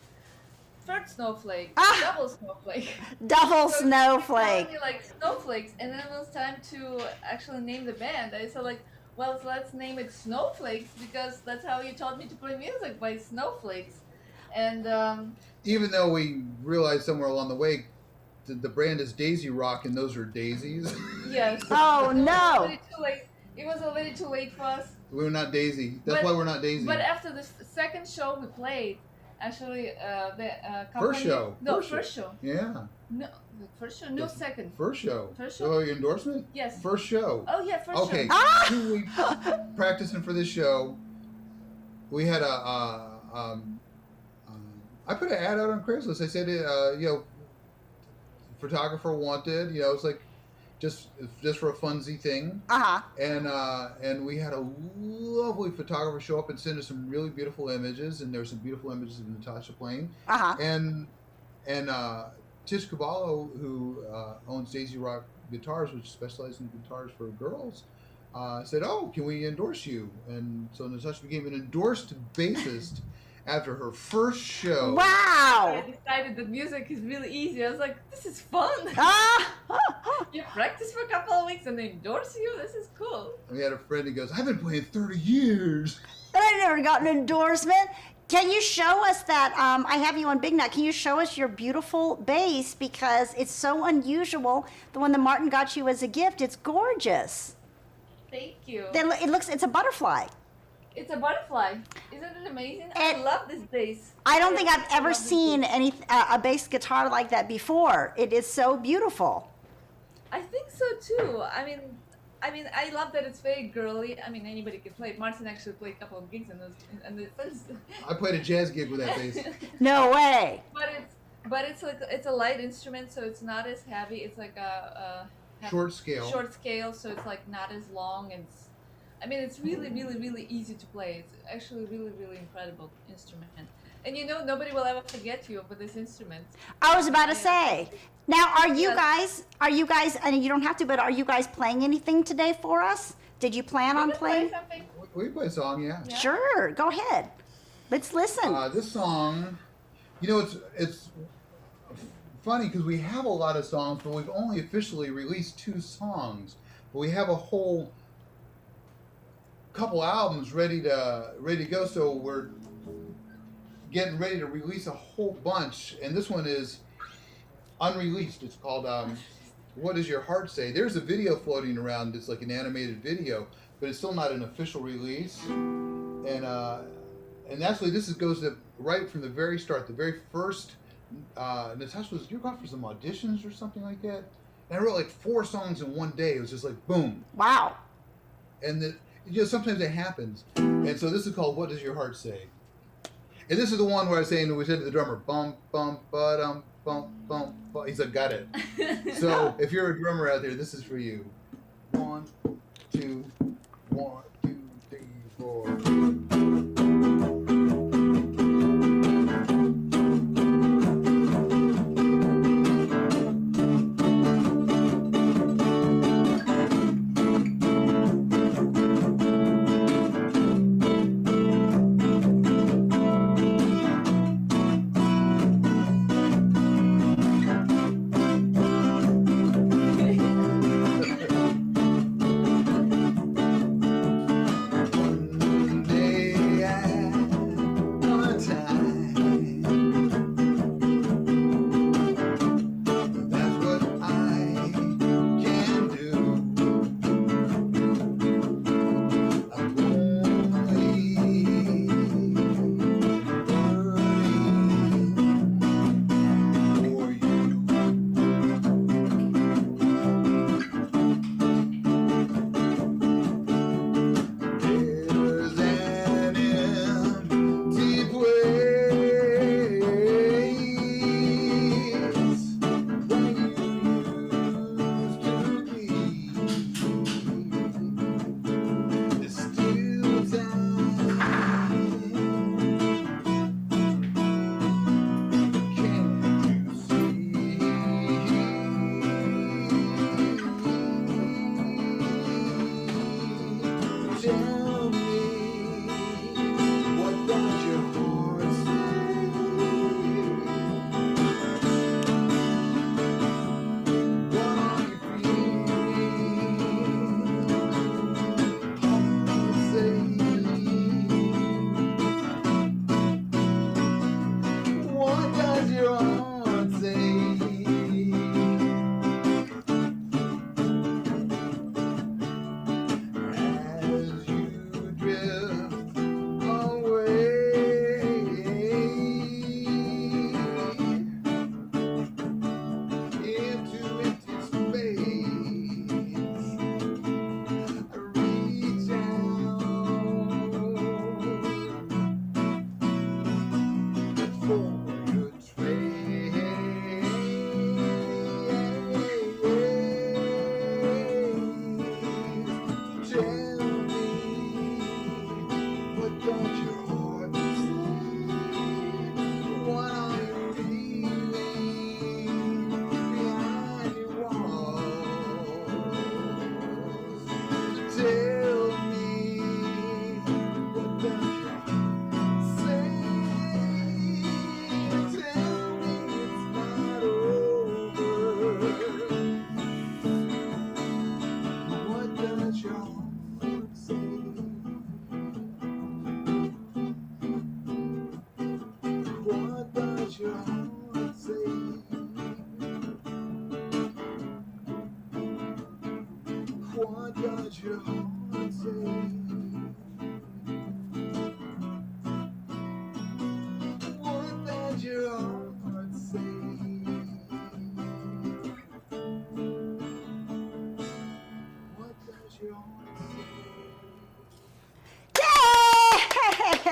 third snowflake, Ah! double snowflake. Double So he was snowflake. telling me like snowflakes, and then it was time to actually name the band. I said like, well, let's name it Snowflakes because that's how you taught me to play music by snowflakes. And Even though we realized somewhere along the way, the brand is Daisy Rock, and those are daisies. yes. Oh, It was no. already too late. It was already too late for us. We're not Daisy. That's But- why we're not Daisy. But after the second show we played, actually, the company. show. No, First show. first show. Yeah. No, the first show. No, Yes. second. First show. First show? Oh, your endorsement? Yes. First show. Oh yeah, first Okay. show. Ah! 2 weeks practicing for this show. We had I put an ad out on Craigslist. I said, photographer wanted. It's like just for a funsy thing. Uh-huh. And we had a lovely photographer show up and send us some really beautiful images, and there were some beautiful images of Natasha playing. Uh-huh. And Tish Caballo, who owns Daisy Rock Guitars, which specializes in guitars for girls, said, "Oh, can we endorse you?" And so Natasha became an endorsed bassist after her first show. Wow. I decided that music is really easy. I was like, this is fun. Ah. You practice for a couple of weeks and they endorse you. This is cool. We had a friend who goes, "I've been playing 30 years." But I never got an endorsement. Can you show us that? I have you on Big Nut. Can you show us your beautiful bass because it's so unusual? The one that Martin got you as a gift. It's gorgeous. Thank you. It's a butterfly. It's a butterfly. Isn't it amazing? I And- love this bass. I don't think I've ever love this seen bass. a bass guitar like that before. It is so beautiful. I think so too. I mean, I mean, I love that it's very girly. I mean, anybody can play it. Martin actually played a couple of gigs in those, and it's I played a jazz gig with that bass. No way. but it's like it's a light instrument, so it's not as heavy. It's like a Short scale. short scale, so it's like not as long. And I mean, it's really, really, really easy to play. It's actually really, really incredible instrument. And you know, nobody will ever forget you with this instrument. I was about to Yeah. say. Now, are you Yes. guys, and you don't have to, but are you guys playing anything today for us? Did you plan on You can play playing? something. We play a song, yeah. Yeah. Sure, go ahead. Let's listen. This song, you know, it's funny because we have a lot of songs, but we've only officially released 2 songs. But we have a whole couple albums ready to go, so we're getting ready to release a whole bunch. And this one is unreleased. It's called "What Does Your Heart Say?" There's a video floating around. It's like an animated video, but it's still not an official release. And actually, goes to right from the very start, the very first. Natasha, you were going for some auditions or something like that, and I wrote like 4 songs in one day. It was just like boom. Wow. And sometimes it happens. And so this is called "What Does Your Heart Say?" And this is the one where I was saying, we said to the drummer, bum bum ba-dum bum bum. He's like, got it. So if you're a drummer out there, this is for you. 1, 2, 1, 2, 3, 4.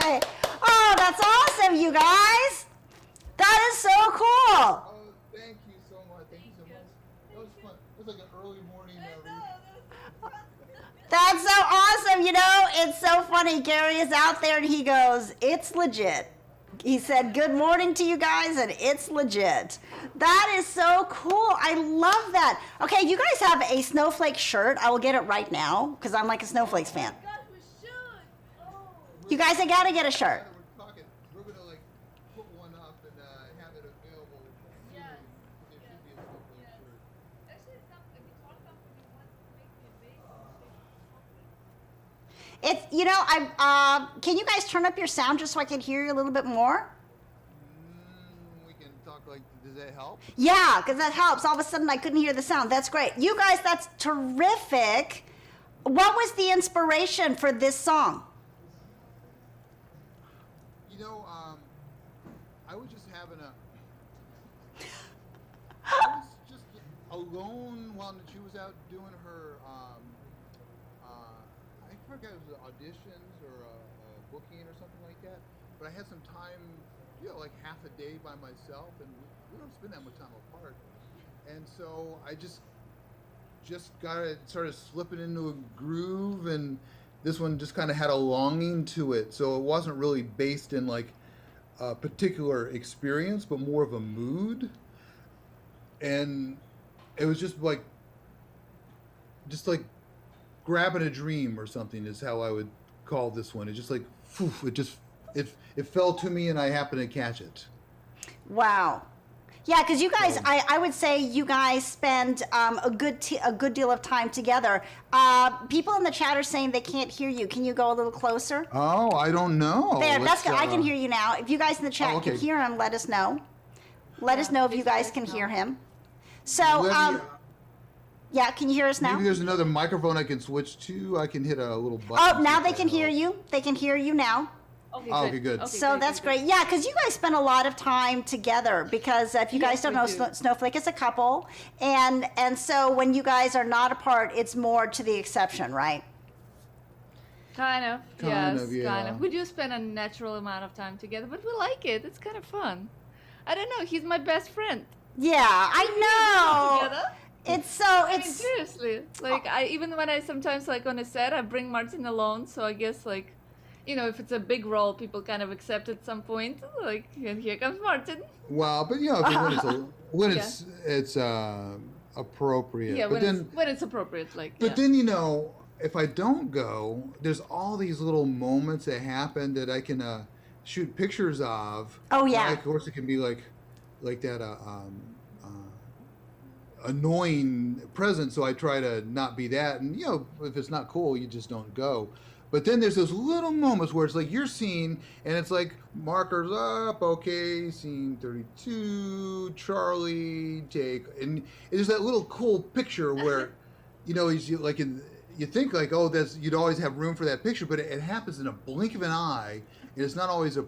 Okay. Oh, that's awesome, you guys. That is so cool. Oh, thank you so much. Thank you so much. That was fun. It was like an early morning. That's so awesome. You know, it's so funny. Gary is out there and he goes, it's legit. He said, good morning to you guys, and it's legit. That is so cool. I love that. Okay, you guys have a SnowFlake shirt. I will get it right now because I'm like a Snowflakes fan. God, we should. Oh. You guys, I got to get a shirt. We're talking. We're gonna like put one up and have it available. Yes. There should be a Snowflake Yes. shirt. Actually, some a guitar company wants to make me a bass. It's, you know, can you guys turn up your sound just so I can hear you a little bit more? We can talk like. Does that help? Yeah, because that helps. All of a sudden, I couldn't hear the sound. That's great. You guys, that's terrific. What was the inspiration for this song? You know, I was just having I was just alone while she was out doing her. I forget if it was auditions or a booking or something like that. But I had some time, like half a day by myself, and we don't spend that much time apart. And so I just started slipping into a groove, and this one just kind of had a longing to it. So it wasn't really based in like a particular experience, but more of a mood. And it was just like grabbing a dream or something is how I would call this one. It just like, it fell to me and I happened to catch it. Wow. Yeah, because you guys, I would say you guys spend a good deal of time together. People in the chat are saying they can't hear you. Can you go a little closer? Oh, I don't know. There, that's good. I can hear you now. If you guys in the chat can hear him, let us know. Let us know if you guys can hear him. So, yeah, can you hear us now? Maybe there's another microphone I can switch to. I can hit a little button. Oh, now they can hear you. They can hear you now. Okay, good. Okay, So that's great. Yeah, because you guys spend a lot of time together. Because if you guys don't know, SnowFlake is a couple, and so when you guys are not apart, it's more to the exception, right? Kind of. Kind Yes, of, yeah. kind of. We do spend a natural amount of time together, but we like it. It's kind of fun. I don't know. He's my best friend. Yeah, I know. Together? It's I mean, seriously. Like, even when I sometimes, like, on a set, I bring Martin alone, so I guess, like, if it's a big role, people kind of accept at some point. Like, and here comes Martin. Well, but when it's appropriate. Yeah, but when it's appropriate, like. But then if I don't go, there's all these little moments that happen that I can shoot pictures of. Oh yeah. Of course, it can be like that annoying present. So I try to not be that. And if it's not cool, you just don't go. But then there's those little moments where it's like you're seeing, and it's like markers up, okay, scene 32, Charlie, take, and there's that little cool picture where, he's like you think like, oh, you'd always have room for that picture, but it happens in a blink of an eye, and it's not always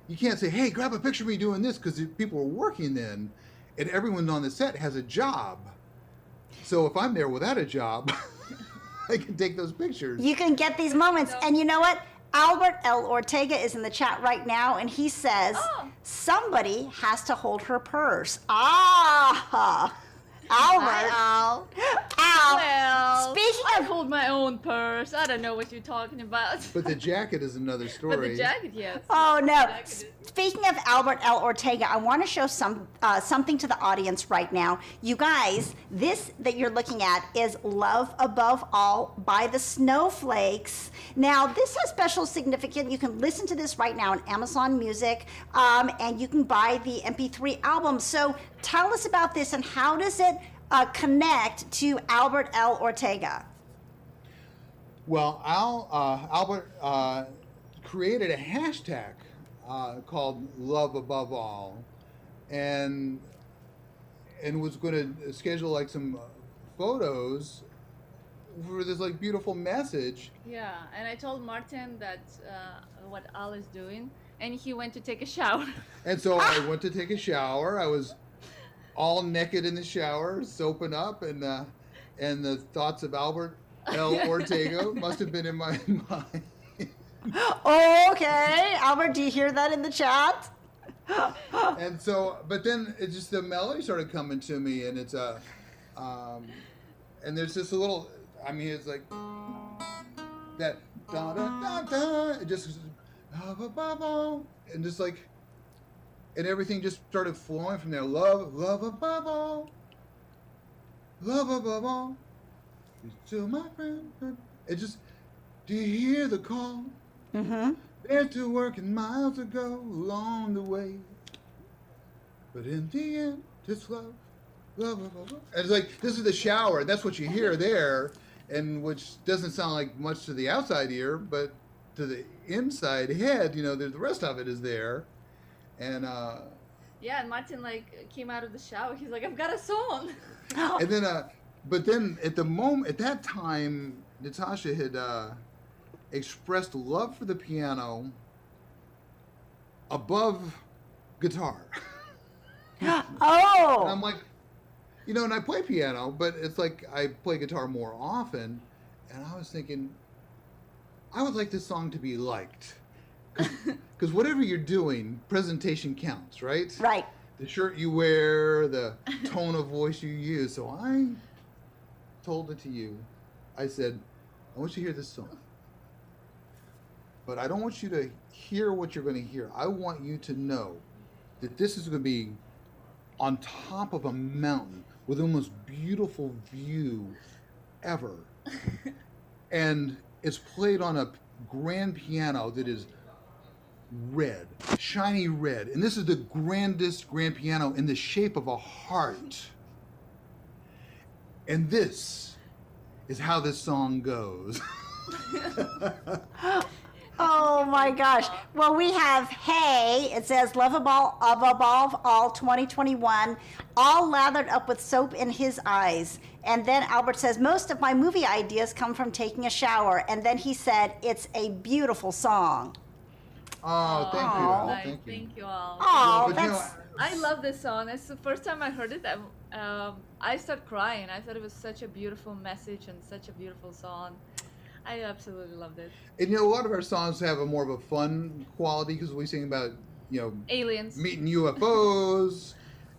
you can't say, hey, grab a picture of me doing this, because people are working then, and everyone on the set has a job. So if I'm there without a job, I can take those pictures. You can get these moments. And you know what? Albert L. Ortega is in the chat right now, and he says, somebody has to hold her purse. Albert. Al. Well, speaking I of... hold my own purse. I don't know what you're talking about. But the jacket is another story. But the jacket, yes. Oh, no. The jacket is- Speaking of Albert L. Ortega, I want to show something to the audience right now. You guys, this that you're looking at is Love Above All by the SnowFlakes. Now, this has special significance. You can listen to this right now on Amazon Music, and you can buy the MP3 album. So tell us about this, and how does it connect to Albert L. Ortega? Well, Albert created a hashtag called Love Above All, and was going to schedule like some photos for this like beautiful message. Yeah, and I told Martin that what Al is doing, and he went to take a shower. And so I went to take a shower. I was all naked in the shower, soaping up, and the thoughts of Albert L. Ortega must have been in my mind. Okay, Albert, do you hear that in the chat? And so, but then it just the melody started coming to me, and it's um, and there's just a little. I mean, it's like that da da da da. It just and just like and everything just started flowing from there. Love, love above all, love above all. You're still my friend. It just. Do you hear the call? Mm-hmm. There's to working miles to go along the way. But in the end, just love, love, love, love. And it's like, this is the shower. That's what you hear there, and which doesn't sound like much to the outside ear, but to the inside head, the rest of it is there. And Yeah, and Martin like came out of the shower. He's like, I've got a song. and then, but then at that time, Natasha had expressed love for the piano above guitar. Oh. And I'm like, and I play piano, but it's like I play guitar more often. And I was thinking, I would like this song to be liked. Because whatever you're doing, presentation counts, right? Right. The shirt you wear, the tone of voice you use. So I told it to you. I said, I want you to hear this song. But I don't want you to hear what you're going to hear. I want you to know that this is going to be on top of a mountain with the most beautiful view ever. And it's played on a grand piano that is red, shiny red. And this is the grandest grand piano in the shape of a heart. And this is how this song goes. Oh my gosh. Well, we have, hey, it says love above all 2021, all lathered up with soap in his eyes. And then Albert says, most of my movie ideas come from taking a shower. And then he said, it's a beautiful song. Oh, thank you, Aw. Al. Nice. Thank you. Thank you all. Oh, But, you know, that's, I love this song. It's the first time I heard it. I started crying. I thought it was such a beautiful message and such a beautiful song. I absolutely loved it. And a lot of our songs have a more of a fun quality because we sing about, Aliens. meeting UFOs,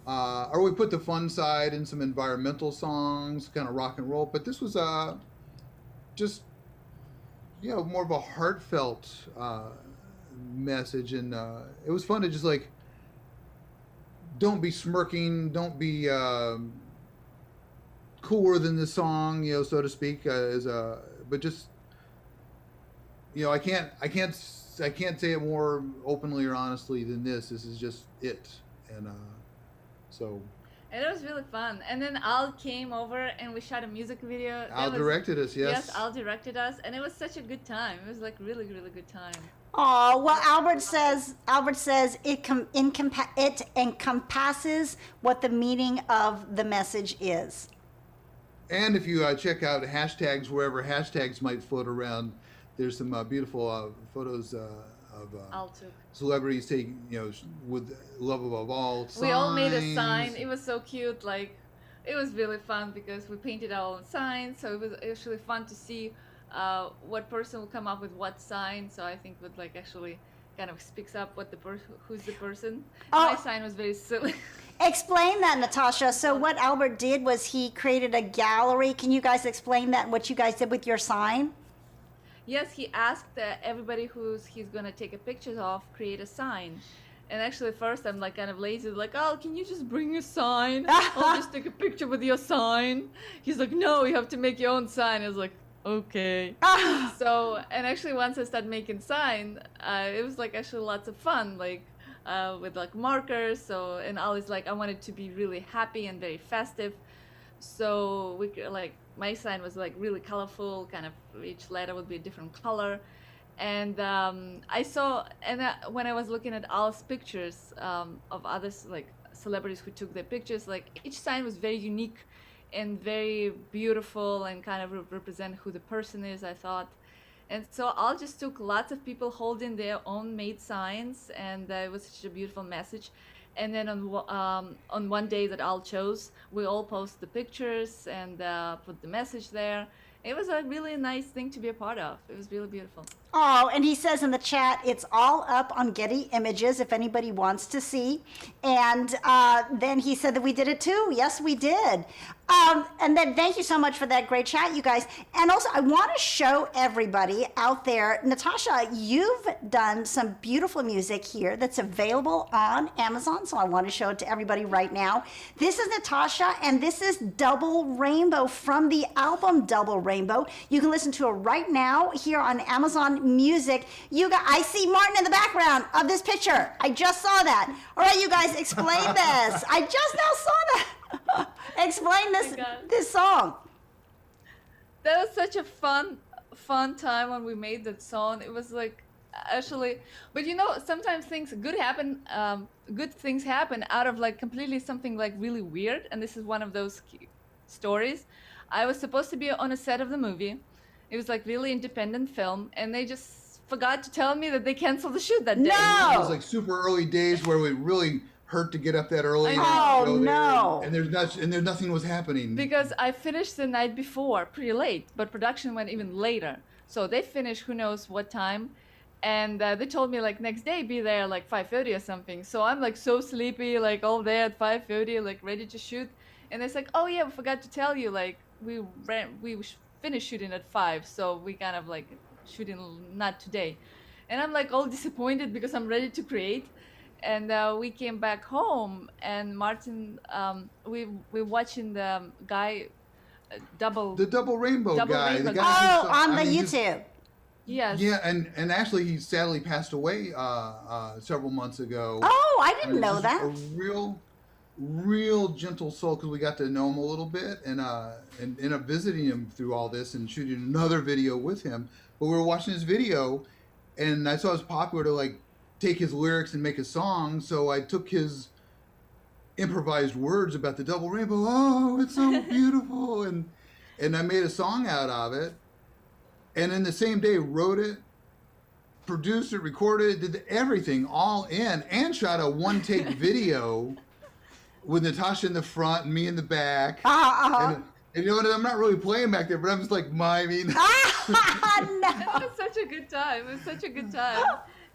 or we put the fun side in some environmental songs, kind of rock and roll. But this was just, more of a heartfelt message, and it was fun to just like, don't be smirking, don't be cooler than the song, so to speak, but just. I can't say it more openly or honestly than this. This is just it, and so. And it was really fun. And then Al came over and we shot a music video. Al directed us, yes. Yes, Al directed us, and it was such a good time. It was like really, really good time. oh, well, Albert says it encompasses what the meaning of the message is. And if you check out hashtags wherever hashtags might float around, there's some beautiful photos of Al took. celebrities taking, with love above all. We all made a sign. signs. It was so cute. Like, it was really fun because we painted our own signs. So it was actually fun to see what person will come up with what sign. So I think would like actually kind of speaks up what who's the person. Oh. My sign was very silly. Explain that, Natasha. So what Albert did was he created a gallery. Can you guys explain that and what you guys did with your sign? Yes, he asked everybody he's gonna take a picture of create a sign. And actually, first I'm like kind of lazy, like, oh, can you just bring your sign? I'll just take a picture with your sign. He's like, no, you have to make your own sign. I was like, okay. So, and actually, once I started making sign, it was like actually lots of fun, like with like markers. So, and always like I wanted to be really happy and very festive. So like my sign was like really colorful, kind of each letter would be a different color. And I saw, and when I was looking at Al's pictures of others, like celebrities who took their pictures, like each sign was very unique and very beautiful and kind of represent who the person is, I thought. And so Al just took lots of people holding their own made signs, and it was such a beautiful message. And then on one day that Al chose, we all post the pictures and put the message there. It was a really nice thing to be a part of. It was really beautiful. Oh, and he says in the chat, it's all up on Getty Images if anybody wants to see. And then he said that we did it too. Yes, we did. And then thank you so much for that great chat, you guys. And also, I want to show everybody out there, Natasha, you've done some beautiful music here that's available on Amazon. So I want to show it to everybody right now. This is Natasha, and this is Double Rainbow from the album Double Rainbow. You can listen to it right now here on Amazon Music. You guys, I see Martin in the background of this picture. I just saw that. All right, you guys, explain this. I just now saw that. Explain this song. That was such a fun time when we made that song. It was like actually, but you know, sometimes good things happen out of like completely something like really weird, and this is one of those stories. I was supposed to be on a set of the movie. It was like really independent film, and they just forgot to tell me that they canceled the shoot that day. No! It was like super early days where we really hurt to get up that early. Oh no! And nothing was happening. Because I finished the night before, pretty late, but production went even later. So they finished who knows what time, and they told me like next day be there like 5:30 or something. So I'm like so sleepy, like all there at 5:30, like ready to shoot. And it's like, oh yeah, we forgot to tell you, like we finished shooting at 5, so we kind of like shooting not today. And I'm like all disappointed because I'm ready to create. And we came back home, and Martin, we're watching the guy, the Double Rainbow guy. Rainbow The guy on the YouTube. Yes. Yeah, and actually he sadly passed away several months ago. Oh, I didn't know that. A real gentle soul, because we got to know him a little bit, and ended up visiting him through all this and shooting another video with him. But we were watching his video, and I saw it was popular to like take his lyrics and make a song, so I took his improvised words about the double rainbow. Oh, it's so beautiful, and I made a song out of it. And in the same day, wrote it, produced it, recorded it, did everything all in, and shot a one-take video with Natasha in the front and me in the back. And you know what? I'm not really playing back there, but I'm just like miming. No. It was such a good time. It was such a good time.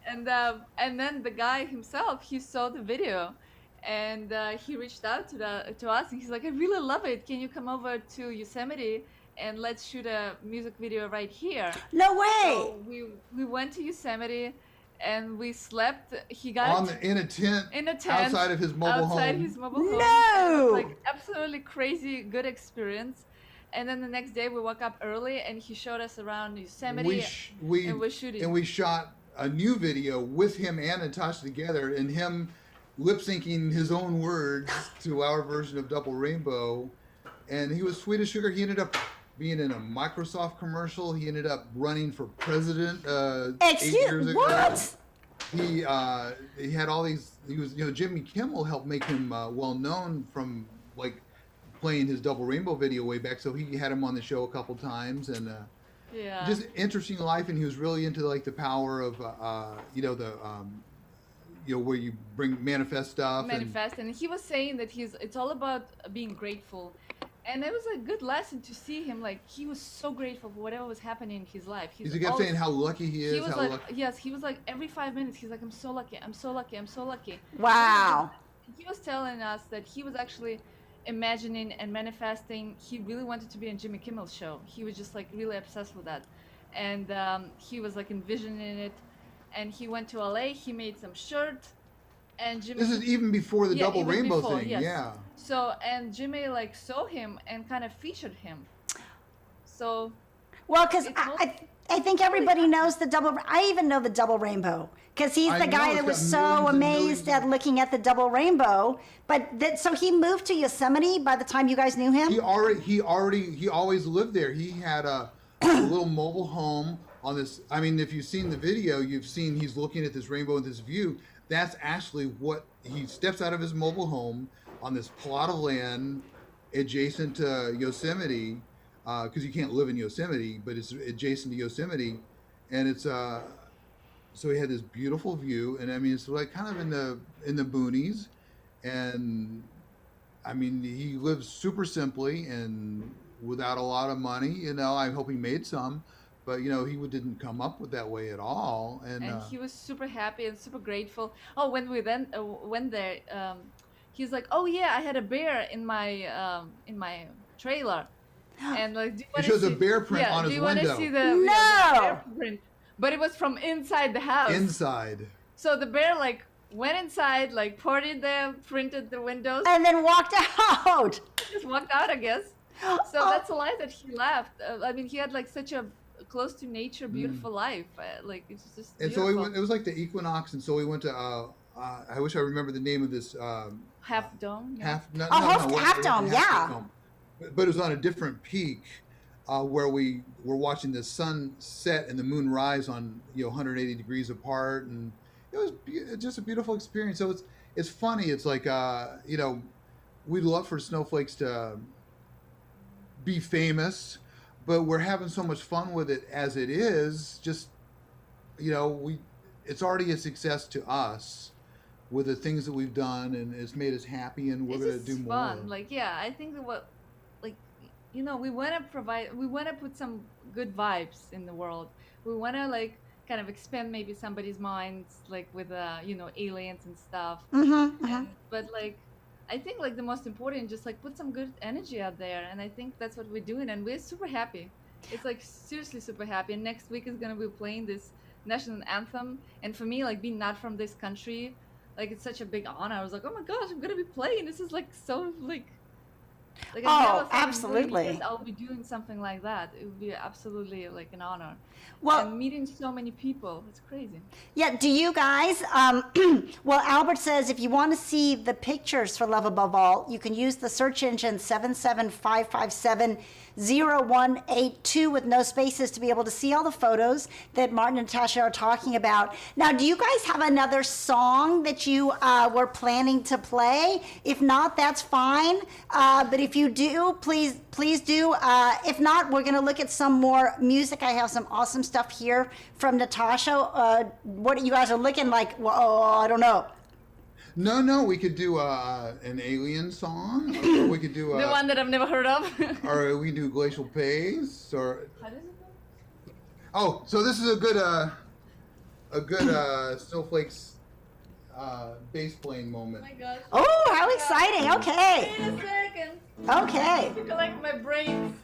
And then the guy himself, he saw the video, and he reached out to us, and he's like, I really love it. Can you come over to Yosemite and let's shoot a music video right here? No way. So we went to Yosemite, and we slept. He got in a tent outside of his mobile home. Outside his mobile home. No. It was like absolutely crazy good experience. And then the next day we woke up early, and he showed us around Yosemite, and we're shooting. And we shot a new video with him and Natasha together, and him lip syncing his own words to our version of Double Rainbow. And he was sweet as sugar. He ended up being in a Microsoft commercial. He ended up running for president 8 years ago. What? He had all these. He was, Jimmy Kimmel helped make him well known from like playing his Double Rainbow video way back. So he had him on the show a couple times, and yeah, just interesting life. And he was really into like the power of where you manifest stuff. And he was saying that it's all about being grateful. And it was a good lesson to see him, like, he was so grateful for whatever was happening in his life. He kept saying how lucky he is. He was yes, he was like, every 5 minutes, he's like, I'm so lucky, I'm so lucky, I'm so lucky. Wow. He was telling us that he was actually imagining and manifesting. He really wanted to be on Jimmy Kimmel's show. He was just like really obsessed with that. And he was like envisioning it. And he went to LA, he made some shirt. And Jimmy, this is even before the Double Rainbow thing, yes. Yeah. So, and Jimmy like saw him and kind of featured him. So, well, because I think everybody knows the double. I even know the Double Rainbow because he's the guy that was so amazed at looking at the Double Rainbow. But so he moved to Yosemite by the time you guys knew him. He always lived there. He had a little mobile home on this. I mean, if you've seen the video, you've seen he's looking at this rainbow and this view. That's actually what he steps out of his mobile home on this plot of land adjacent to Yosemite, because you can't live in Yosemite, but it's adjacent to Yosemite, and it's so he had this beautiful view, and I mean it's like kind of in the boonies, and I mean he lives super simply and without a lot of money. I hope he made some, but he didn't come up with that way at all. And he was super happy and super grateful. Oh, when we then went there, he's like, "Oh yeah, I had a bear in my trailer." And like, do you He want shows to a see? bear print Yeah, on do his you want to window. see the No! bear print? But it was from inside the house. Inside. So the bear like went inside, like partied there, printed the windows, And then walked out. just walked out, I guess. So Oh. that's a life that he left. I mean, he had like such a close to nature, beautiful life. Like it's just And beautiful. so it was like the equinox, and so we went to. I wish I remember the name of this. Half dome. Yeah. Half. No, Oh, no, Half- no, Half Dome, yeah. Dome. But it was on a different peak, where we were watching the sun set and the moon rise on 180 degrees apart, and it was just a beautiful experience. So it's funny. It's like we'd love for snowflakes to be famous, but we're having so much fun with it as it is. Just it's already a success to us with the things that we've done, and it's made us happy, and we're It's going to just do fun. more. Like yeah, I think that we want to put some good vibes in the world. We want to like kind of expand maybe somebody's minds like with aliens and stuff. But like I think like the most important just like put some good energy out there, and I think that's what we're doing, and we're super happy. It's like seriously super happy. And next week is gonna be playing this national anthem, and for me like being not from this country, like it's such a big honor. I was like, oh my gosh, I'm gonna be playing. This is like so like I Oh, never thought in a million absolutely. years I'll be doing something like that. It would be absolutely like an honor. Well, And meeting so many people, it's crazy. yeah, do you guys, well, Albert says if you want to see the pictures for Love Above All, you can use the search engine 775570182 with no spaces to be able to see all the photos that Martin and Natasha are talking about. Now, do you guys have another song that you were planning to play? If not, that's fine. But if you do, please do. If not, we're going to look at some more music. I have some awesome stuff here from Natasha. What you guys are looking like? Well, I don't know. No, we could do an alien song, or we could do The one that I've never heard of. or we do Glacial Pace, or How does it go? so this is a good Snowflakes bass playing moment. Oh my gosh. Oh, how exciting. Okay. Wait a second. Okay. To collect my brains.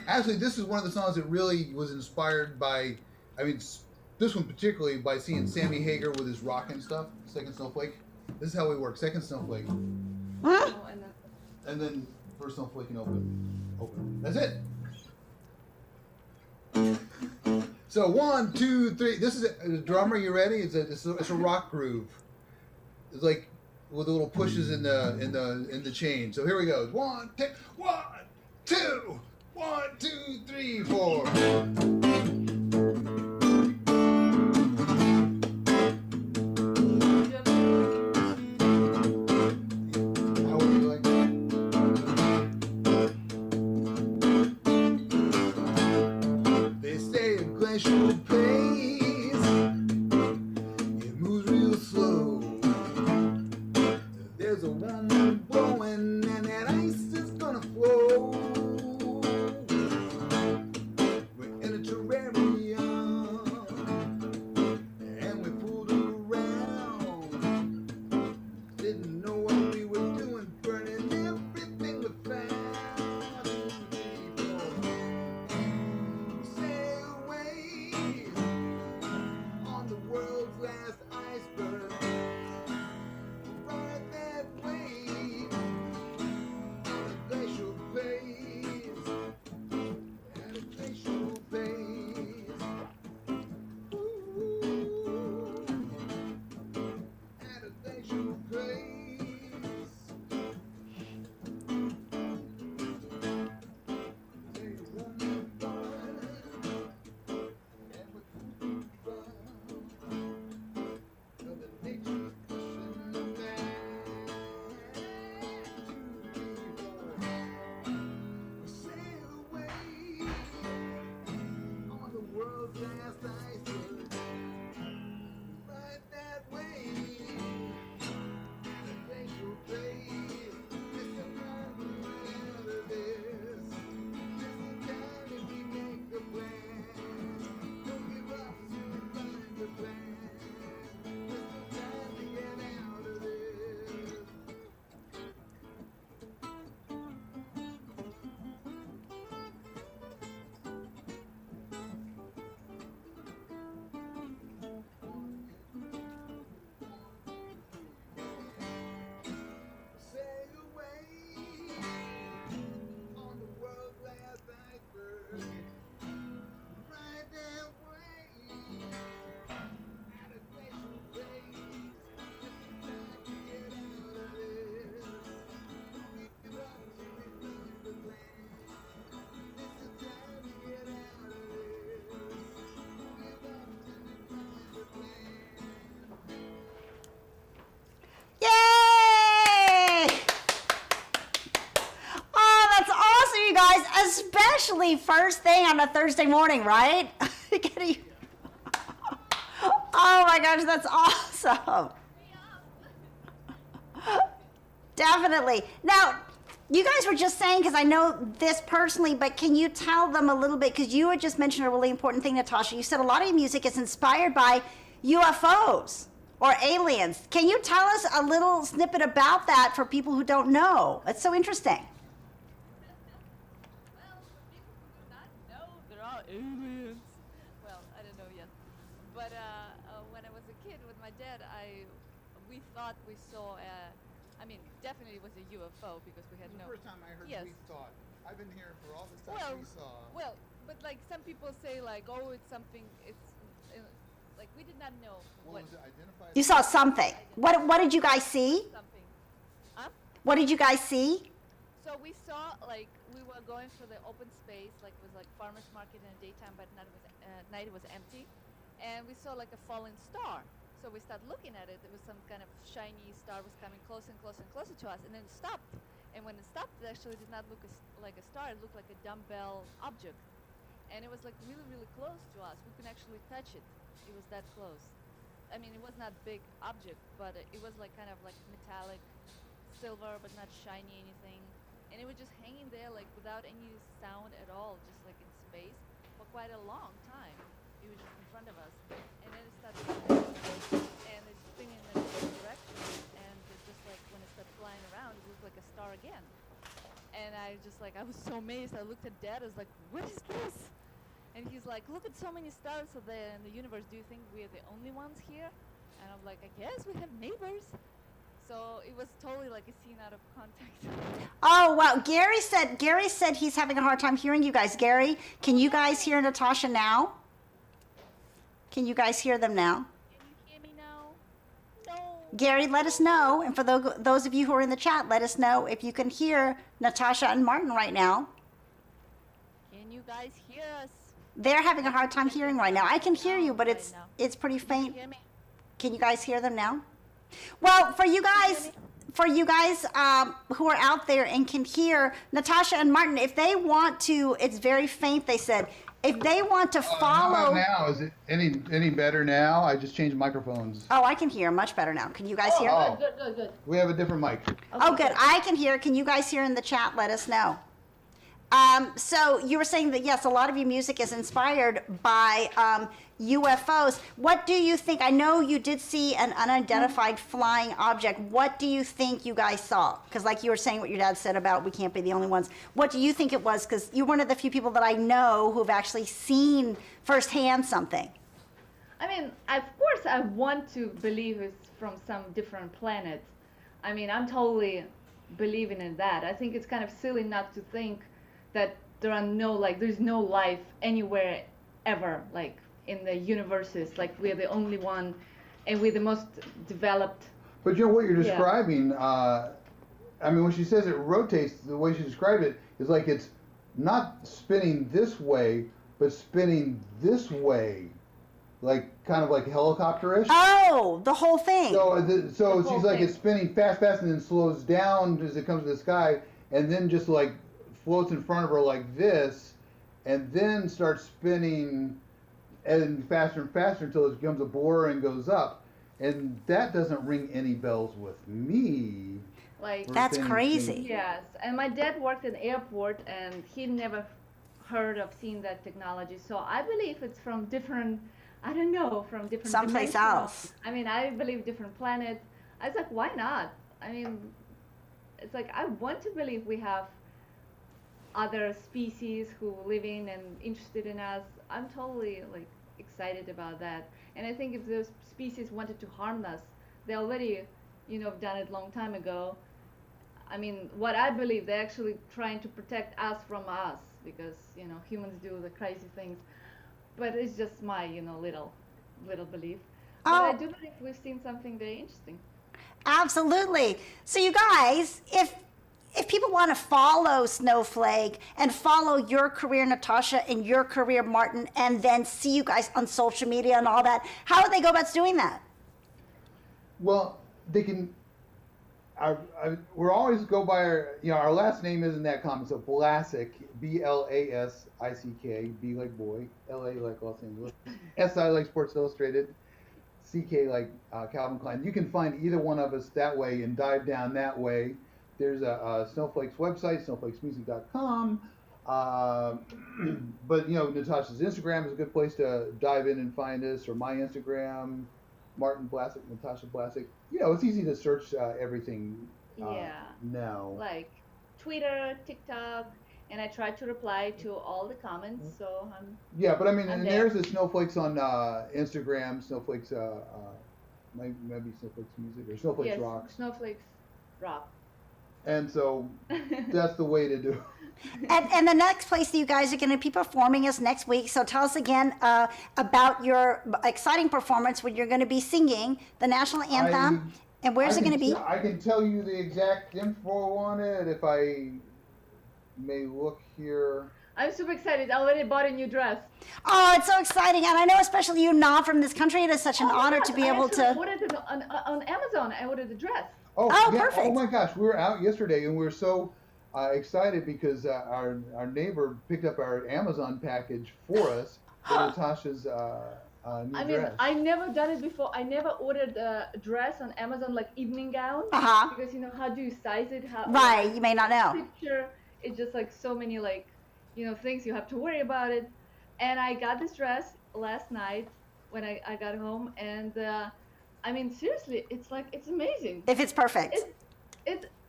Actually, this is one of the songs that really was inspired by, this one particularly by seeing Sammy Hagar with his rock and stuff. Second Snowflake. This is how we work. Second Snowflake, Oh, and then- and then first Snowflake and open. That's it. So 1, 2, 3. This is the drummer. You ready? It's a rock groove. It's like with the little pushes in the chain. So here we go. 1, 2, 1, 2, 3, 4. How would you like that? They say a glacial pace, it moves real slow. There's a warm wind blowing and that ice is gonna flow. When Especially first thing on a Thursday morning, right? Oh my gosh, that's awesome. Definitely. Now, you guys were just saying, because I know this personally, but can you tell them a little bit, because you had just mentioned a really important thing, Natasha. You said a lot of your music is inspired by UFOs or aliens. Can you tell us a little snippet about that for people who don't know? It's so interesting. Well, for people who do not know, there are aliens. Well, I don't know yet. But when I was a kid with my dad, we thought we saw I mean, definitely it was a UFO because we had The no. first time I heard Yes. we thought. I've been here for all this time. Well, we saw. well, but like some people say, like, oh, it's something. It's like we did not know What what was it identified? You saw something. What did you guys see? something. Huh? What did you guys see? So we saw, like, we were going for the open space, like it was like farmers market in the daytime, but night it was empty, and we saw like a falling star. So we started looking at it. It was some kind of shiny star was coming closer and closer and closer to us, and then it stopped. And when it stopped, it actually did not look like a star. It looked like a dumbbell object, and it was like really, really close to us. We could actually touch it. It was that close. I mean, it was not big object, but it was like kind of like metallic, silver, but not shiny anything. And it was just hanging there like without any sound at all, just like in space for quite a long time. It was just in front of us, and then it started and it's spinning in a different direction, and it just like when it started flying around, it looked like a star again. And I was so amazed. I looked at Dad. I was like, "What is this?" And he's like, "Look at so many stars out there in the universe. Do you think we're the only ones here?" And I'm like, "I guess we have neighbors." So it was totally like a scene out of context. Oh wow, Gary said he's having a hard time hearing you guys. Gary, can you guys hear Natasha now? Can you guys hear them now? Can you hear me now? No. Gary, let us know. And for those of you who are in the chat, let us know if you can hear Natasha and Martin right now. Can you guys hear us? They're having a hard time hearing right now. I can hear you, but Right it's now. it's pretty Can you faint. hear me? Can you guys hear them now? Well, for you guys who are out there and can hear Natasha and Martin, if they want to, it's very faint. They said if they want to How follow. about now? Is it any better now? I just changed microphones. Oh, I can hear much better now. Can you guys hear? Oh. Good. We have a different mic. Oh, good. I can hear. Can you guys hear in the chat? Let us know. So you were saying that, yes, a lot of your music is inspired by UFOs. What do you think? I know you did see an unidentified flying object. What do you think you guys saw? Because like you were saying what your dad said about we can't be the only ones. What do you think it was? Because you're one of the few people that I know who have actually seen firsthand something. I mean, of course, I want to believe it's from some different planet. I mean, I'm totally believing in that. I think it's kind of silly not to think that there's no life anywhere ever, like in the universes. Like we're the only one, and we're the most developed. But you know what you're Yeah. describing. I mean, when she says it rotates, the way she described it is like it's not spinning this way, but spinning this way, like kind of like helicopter-ish. Oh, the whole thing. So whole she's like thing. it's spinning fast, and then slows down as it comes to the sky, and then just like floats in front of her like this, and then starts spinning and faster until it becomes a bore and goes up. And that doesn't ring any bells with me. Like That's Things- crazy. yes, and my dad worked in airport, and he never heard of seeing that technology. So I believe it's from different. I don't know, from different. Someplace dimensional- else. I mean, I believe different planet. I was like, why not? I mean, it's like I want to believe we have other species who living and interested in us. I'm totally like excited about that. And I think if those species wanted to harm us, they already, done it long time ago. I mean, what I believe, they're actually trying to protect us from us because, humans do the crazy things. But it's just my, little belief. But I Oh. do believe we've seen something very interesting. Absolutely. So you guys, if people want to follow SnowFlake and follow your career, Natasha, and your career, Martin, and then see you guys on social media and all that, how would they go about doing that? Well, they can we're always go by our last name isn't that common, so Blasick, Blasick, B like boy, LA like Los Angeles, SI like Sports Illustrated, CK like Calvin Klein. You can find either one of us that way and dive down that way. There's a Snowflake's website, snowflakesmusic.com. Uh, but Natasha's Instagram is a good place to dive in and find us, or my Instagram, Martin Blasick, Natasha Blasick. It's easy to search everything Yeah. now. Like Twitter, TikTok, and I try to reply to all the comments. So Yeah, but I mean, I'm and there. there's the Snowflakes on Instagram, Snowflakes, maybe Snowflakes Music or Snowflakes yes, Rocks. Snowflakes rock. And so that's the way to do it. And the next place that you guys are going to be performing is next week. So tell us again about your exciting performance when you're going to be singing the national anthem. And where's it going to be? I can tell you the exact info on it if I may look here. I'm super excited. I already bought a new dress. Oh, it's so exciting. And I know especially you not from this country, it is such an honor to be able to. I ordered it on Amazon. I ordered the dress. Oh, yeah. Perfect. Oh my gosh, we were out yesterday and we were so excited because our neighbor picked up our Amazon package for us for Natasha's new dress. I never done it before. I never ordered a dress on Amazon, like evening gown. Uh-huh. Because how do you size it? Right, you may not know. Picture, it's just like so many things you have to worry about it. And I got this dress last night when I got home, and seriously, it's amazing. If it's perfect.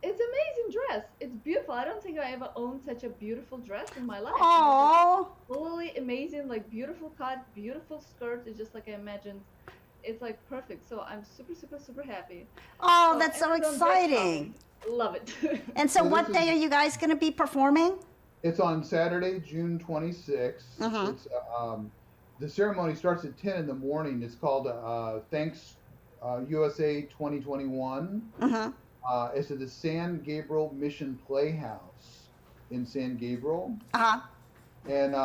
It's amazing dress. It's beautiful. I don't think I ever owned such a beautiful dress in my life. Oh. Totally amazing, like beautiful cut, beautiful skirt. It's just like I imagined. It's like perfect. So I'm super, super, super happy. Oh, that's so Amazon exciting. Love it. And so So what this day is- are you guys going to be performing? It's on Saturday, June 26th. Mhm. It's the ceremony starts at 10 in the morning. It's called Thanks USA 2021. Mm-hmm. It's at the San Gabriel Mission Playhouse in San Gabriel. Uh-huh. And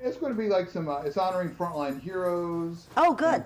it's going to be like some, it's honoring frontline heroes. Oh, good.